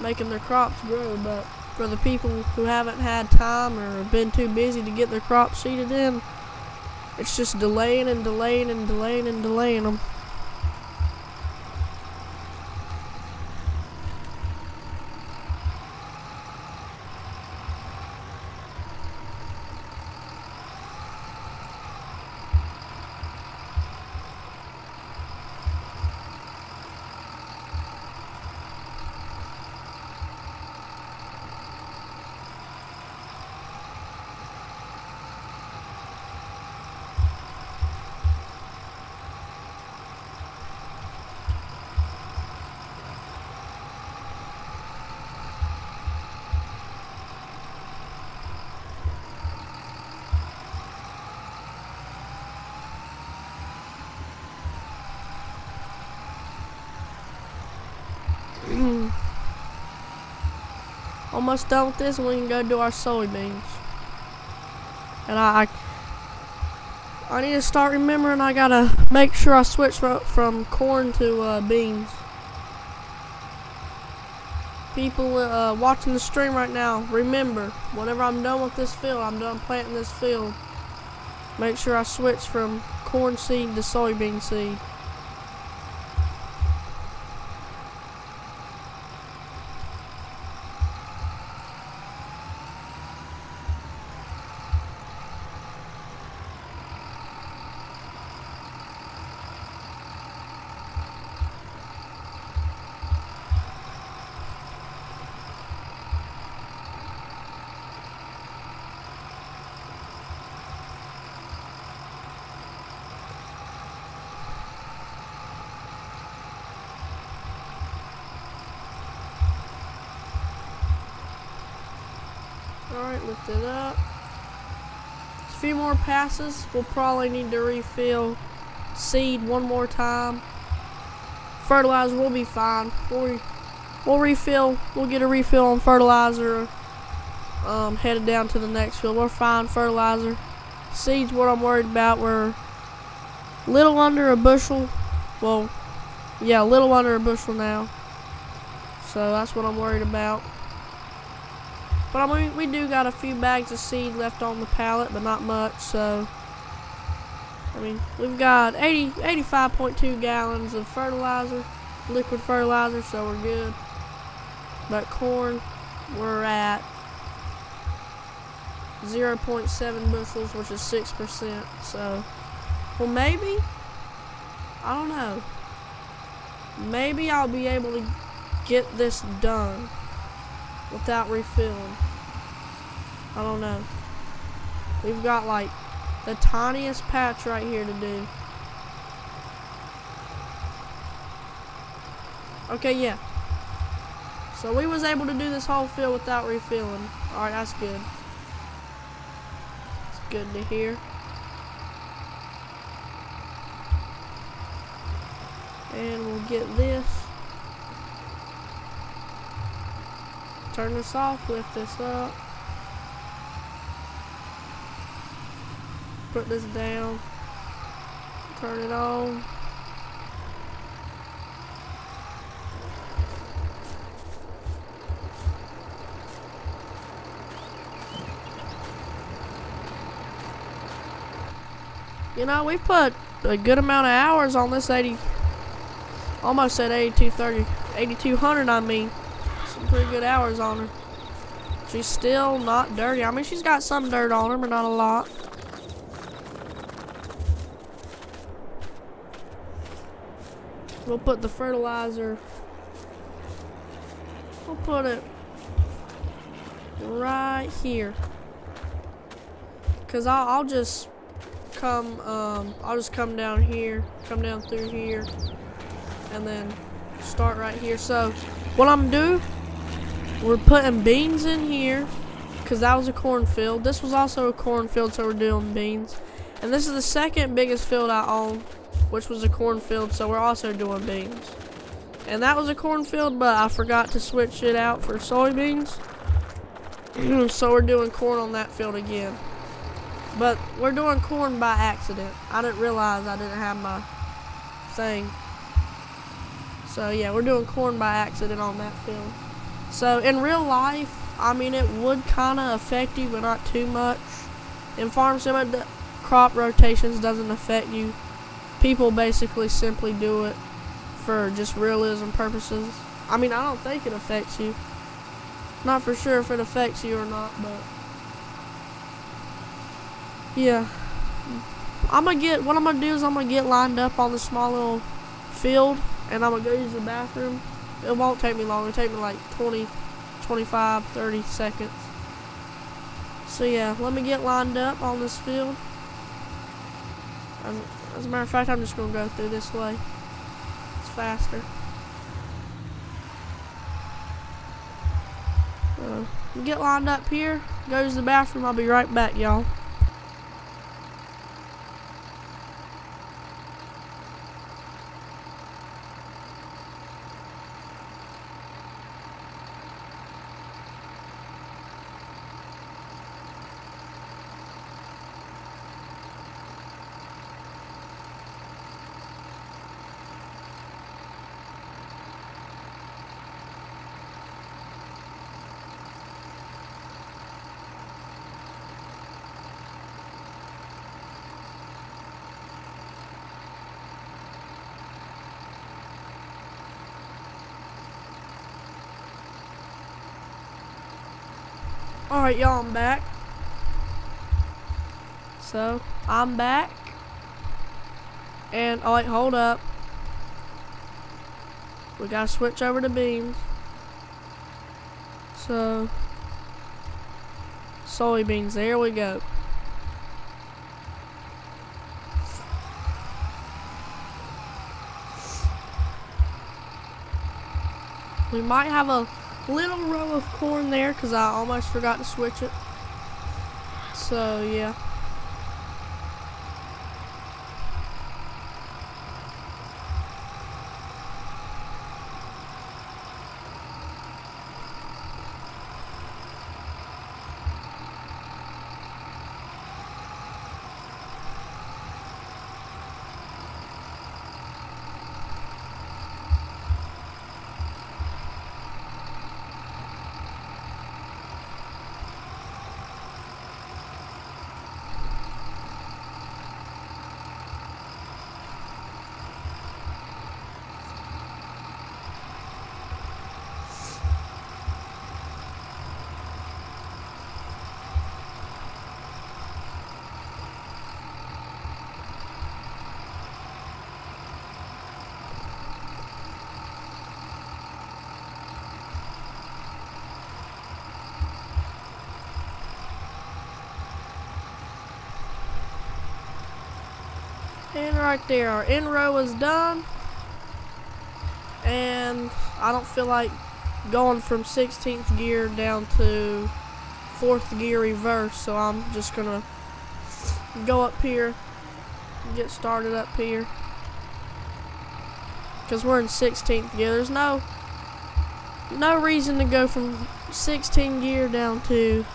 making their crops grow. But for the people who haven't had time or been too busy to get their crops seeded in, it's just delaying and delaying and delaying and delaying them. Almost done with this, and we can go do our soybeans. And I need to start remembering I gotta make sure I switch from corn to beans. People watching the stream right now, remember, whenever I'm done with this field, I'm done planting this field, make sure I switch from corn seed to soybean seed. Alright, lift it up. A few more passes. We'll probably need to refill seed one more time. Fertilizer will be fine. We'll refill. We'll get a refill on fertilizer. Headed down to the next field. We're fine. Fertilizer. Seeds, what I'm worried about, we're a little under a bushel. Well, yeah, a little under a bushel now. So that's what I'm worried about. But I mean, we do got a few bags of seed left on the pallet, but not much. So, I mean, we've got 85.2 gallons of fertilizer, liquid fertilizer, so we're good. But corn, we're at 0.7 bushels, which is 6%. So, well, maybe, I don't know. Maybe I'll be able to get this done without refilling. I don't know. We've got like the tiniest patch right here to do. Okay, yeah. So we was able to do this whole field without refilling. Alright, that's good. It's good to hear. And we'll get this. Turn this off, lift this up. Put this down. Turn it on. You know, we put a good amount of hours on this 80, almost said 8200, I mean. Some pretty good hours on her. She's still not dirty. I mean, she's got some dirt on her, but not a lot. We'll put the fertilizer, we'll put it right here. Cause I'll just come down here, come down through here, and then start right here. So what I'm gonna do, we're putting beans in here, cause that was a cornfield. This was also a cornfield, so we're doing beans. And this is the second biggest field I own, which was a cornfield, so we're also doing beans. And that was a cornfield, but I forgot to switch it out for soybeans. So we're doing corn on that field again. But we're doing corn by accident. I didn't realize I didn't have my thing. So yeah, we're doing corn by accident on that field. So in real life, I mean, it would kind of affect you, but not too much. In farm sim, the crop rotations doesn't affect you. People basically simply do it for just realism purposes. I mean, I don't think it affects you. Not for sure if it affects you or not, but yeah. What I'm gonna do is I'm gonna get lined up on the small little field, and I'm gonna go use the bathroom. It won't take me long. It'll take me like 20, 25, 30 seconds. So yeah, let me get lined up on this field. As a matter of fact, I'm just gonna go through this way. It's faster. Get lined up here, go to the bathroom. I'll be right back, y'all. Alright, y'all, I'm back. So, I'm back. And, oh wait, hold up. We gotta switch over to beans. So, soybeans, there we go. We might have a little row of corn there because I almost forgot to switch it. So yeah. And right there, our in row is done. And I don't feel like going from 16th gear down to 4th gear reverse, so I'm just gonna go up here, get started up here. Because we're in 16th gear. There's no reason to go from 16 gear down to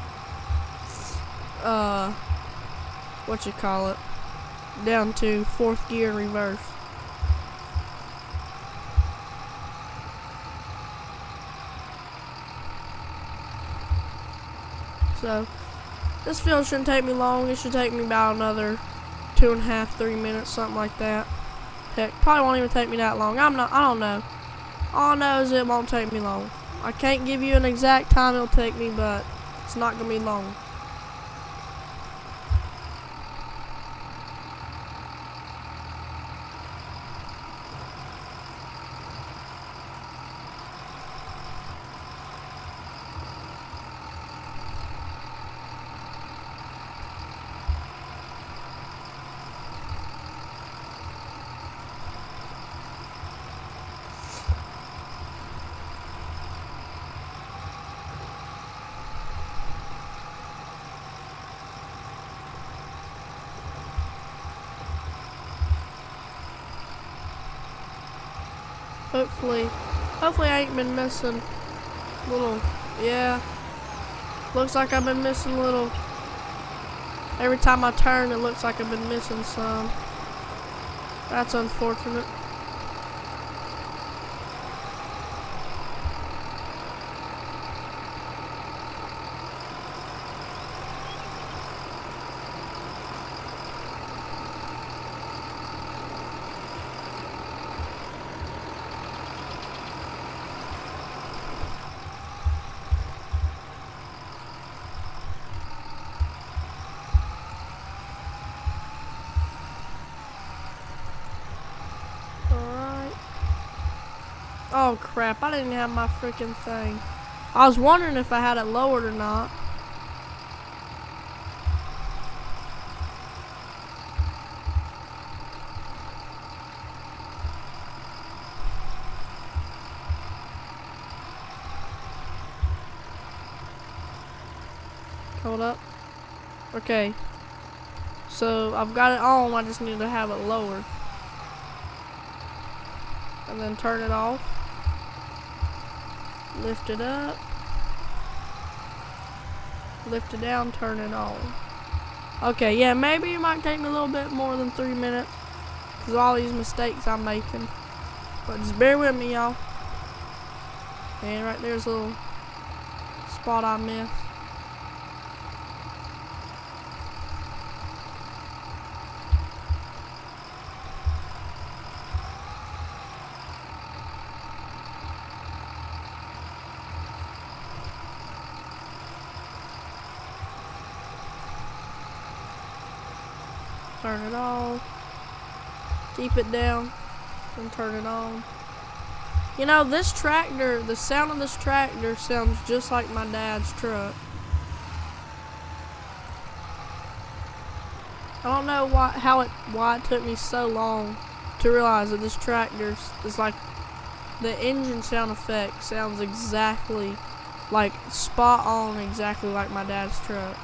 down to 4th gear in reverse. So this field shouldn't take me long. It should take me about another 2.5, 3 minutes, something like that. Heck, probably won't even take me that long. I don't know. All I know is it won't take me long. I can't give you an exact time it'll take me, but it's not gonna be long. Hopefully I ain't been missing little, yeah. Looks like I've been missing little, every time I turn it looks like I've been missing some. That's unfortunate. Oh crap, I didn't have my freaking thing. I was wondering if I had it lowered or not. Hold up. Okay. So I've got it on, I just need to have it lowered. And then turn it off. Lift it up. Lift it down, turn it on. Okay, yeah, maybe it might take me a little bit more than 3 minutes. Because of all these mistakes I'm making. But just bear with me, y'all. And right there's a little spot I missed. Turn it off. Keep it down. And turn it on. You know, this tractor, the sound of this tractor sounds just like my dad's truck. I don't know why it took me so long to realize that this tractor is like the engine sound effect sounds exactly like spot on, exactly like my dad's truck.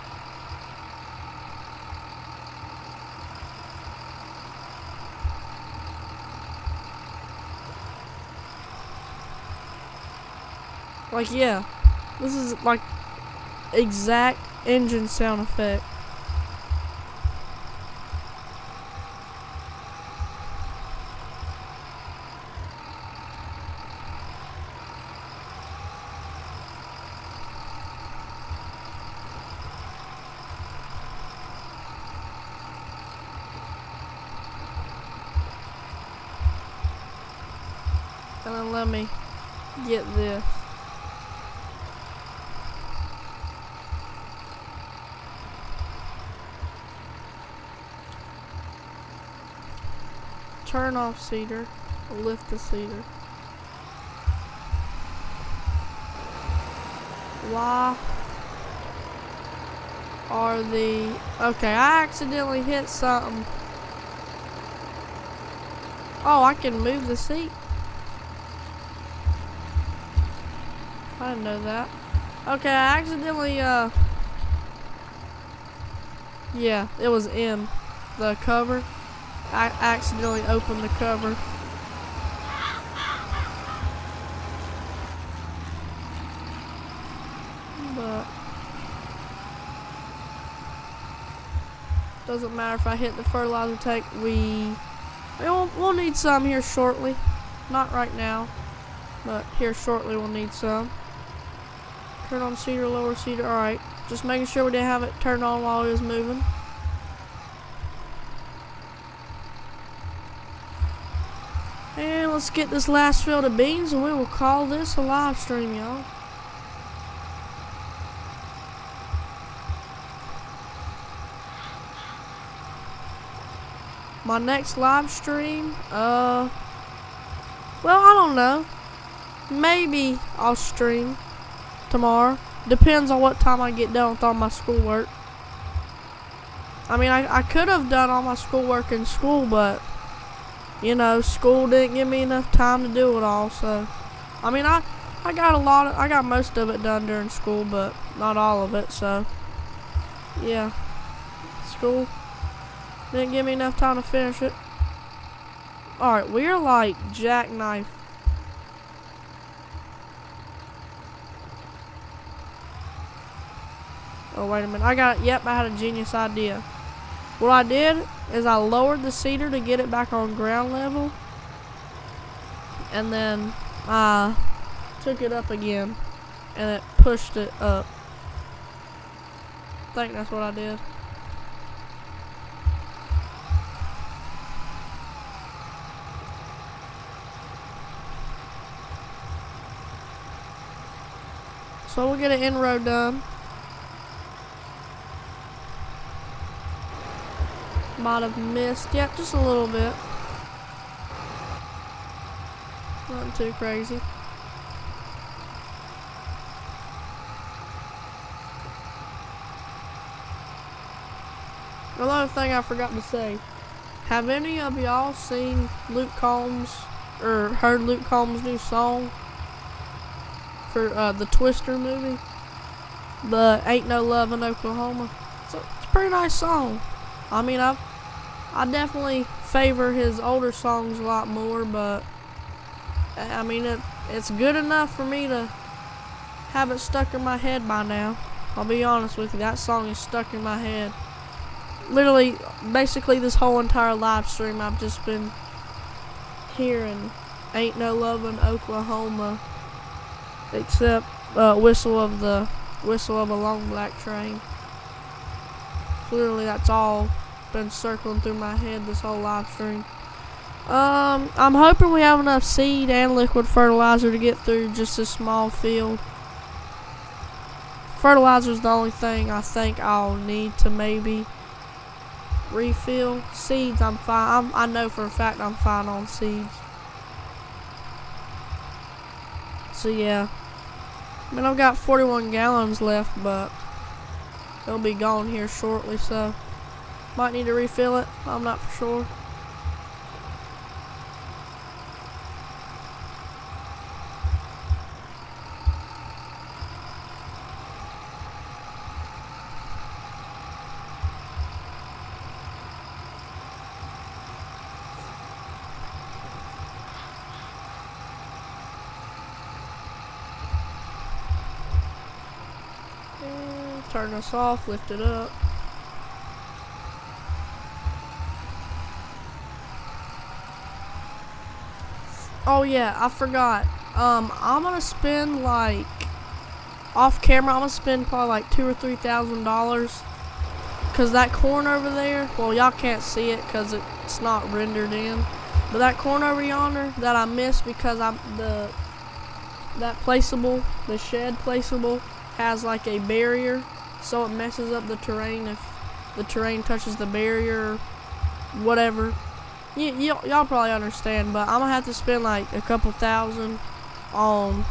Like, yeah, this is like exact engine sound effect. And then let me get this. Turn off seater, lift the seater. Why are the... Okay, I accidentally hit something. Oh, I can move the seat. I didn't know that. Okay, I accidentally, yeah, it was M, the cover. I accidentally opened the cover. But doesn't matter if I hit the fertilizer tank. We'll need some here shortly. Not right now, but here shortly we'll need some. Turn on seater, lower seater. Alright, just making sure we didn't have it turned on while it was moving. And let's get this last field of beans and we will call this a live stream, y'all. My next live stream, well, I don't know. Maybe I'll stream tomorrow. Depends on what time I get done with all my schoolwork. I mean, I could have done all my schoolwork in school, but you know, school didn't give me enough time to do it all. So, I mean, I got most of it done during school, but not all of it. So, yeah, school didn't give me enough time to finish it. Alright, we're like jackknife. Oh, wait a minute. Yep, I had a genius idea. What I did is I lowered the seater to get it back on ground level. And then I took it up again. And it pushed it up. I think that's what I did. So we'll get an in-road done. Might have missed. Yep, just a little bit. Nothing too crazy. Another thing I forgot to say. Have any of y'all seen Luke Combs or heard Luke Combs' new song for the Twister movie? The Ain't No Love in Oklahoma. It's a pretty nice song. I mean, I definitely favor his older songs a lot more, but I mean, it's good enough for me to have it stuck in my head by now. I'll be honest with you, that song is stuck in my head. Literally, basically this whole entire live stream, I've just been hearing Ain't No Love in Oklahoma, except whistle of a long black train. Literally, that's all been circling through my head this whole live stream. I'm hoping we have enough seed and liquid fertilizer to get through just a small field. Fertilizer's the only thing I think I'll need to maybe refill. Seeds, I'm fine. I know for a fact I'm fine on seeds. So yeah, I mean, I've got 41 gallons left, but it'll be gone here shortly, so might need to refill it. I'm not for sure. turn this off, lift it up. Oh yeah, I forgot. I'm gonna spend like off camera. I'm gonna spend probably like $2,000 or $3,000, cause that corn over there. Well, y'all can't see it cause it's not rendered in. But that corn over yonder that I missed because that placeable, the shed placeable, has like a barrier, so it messes up the terrain if the terrain touches the barrier or whatever. Y'all probably understand, but I'm gonna have to spend like a couple thousand on,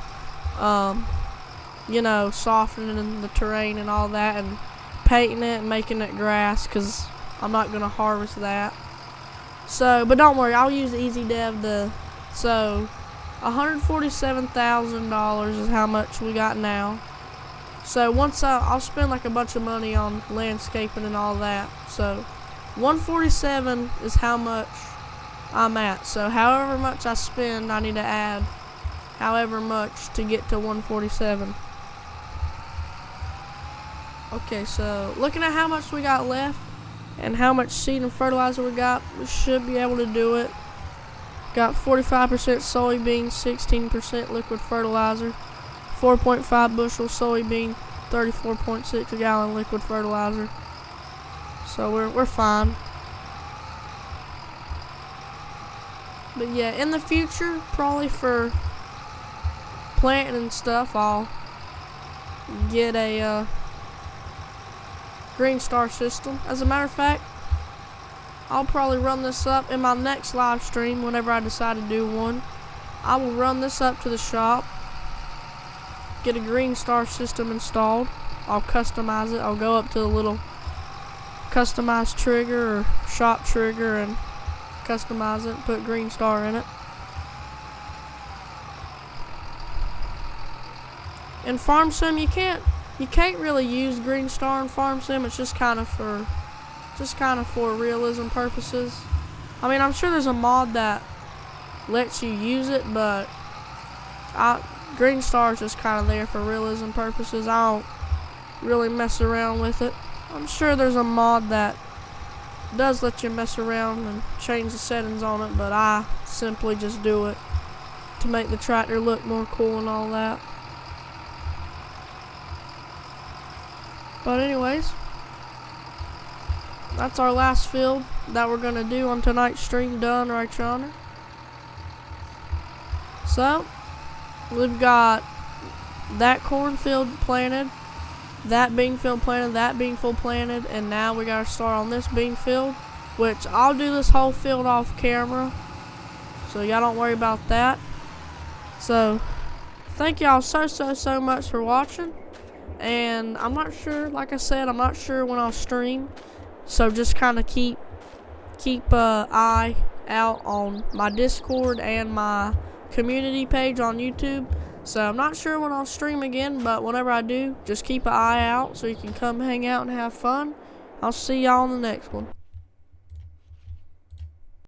you know, softening the terrain and all that, and painting it and making it grass, cause I'm not gonna harvest that. So, but don't worry, I'll use Easy Dev to. So, $147,000 is how much we got now. So once I'll spend like a bunch of money on landscaping and all that. So 147 is how much I'm at. So however much I spend, I need to add however much to get to 147. Okay, so looking at how much we got left and how much seed and fertilizer we got, we should be able to do it. Got 45% soybean, 16% liquid fertilizer, 4.5 bushel soybean, 34.6 gallon liquid fertilizer. So we're fine. But yeah, in the future, probably for planting and stuff, I'll get a Green Star system. As a matter of fact, I'll probably run this up in my next live stream whenever I decide to do one. I will run this up to the shop, get a Green Star system installed. I'll customize it. I'll go up to the little customized trigger or shop trigger and customize it and put Green Star in it. In Farm Sim, you can't really use Green Star in Farm Sim. It's just kind of for realism purposes. I mean, I'm sure there's a mod that lets you use it, but Green Star is just kind of there for realism purposes. I don't really mess around with it. I'm sure there's a mod that does let you mess around and change the settings on it, but I simply just do it to make the tractor look more cool and all that. But anyways, that's our last field that we're gonna do on tonight's stream, done right yonder. So we've got that cornfield planted, that bean field planted, that bean field planted, and now we gotta start on this bean field, which I'll do this whole field off camera, so y'all don't worry about that. So thank y'all so much for watching, and I'm not sure, like I said, I'm not sure when I'll stream, so just kind of keep eye out on my Discord and my community page on YouTube. So I'm not sure when I'll stream again, but whenever I do, just keep an eye out so you can come hang out and have fun. I'll see y'all in the next one.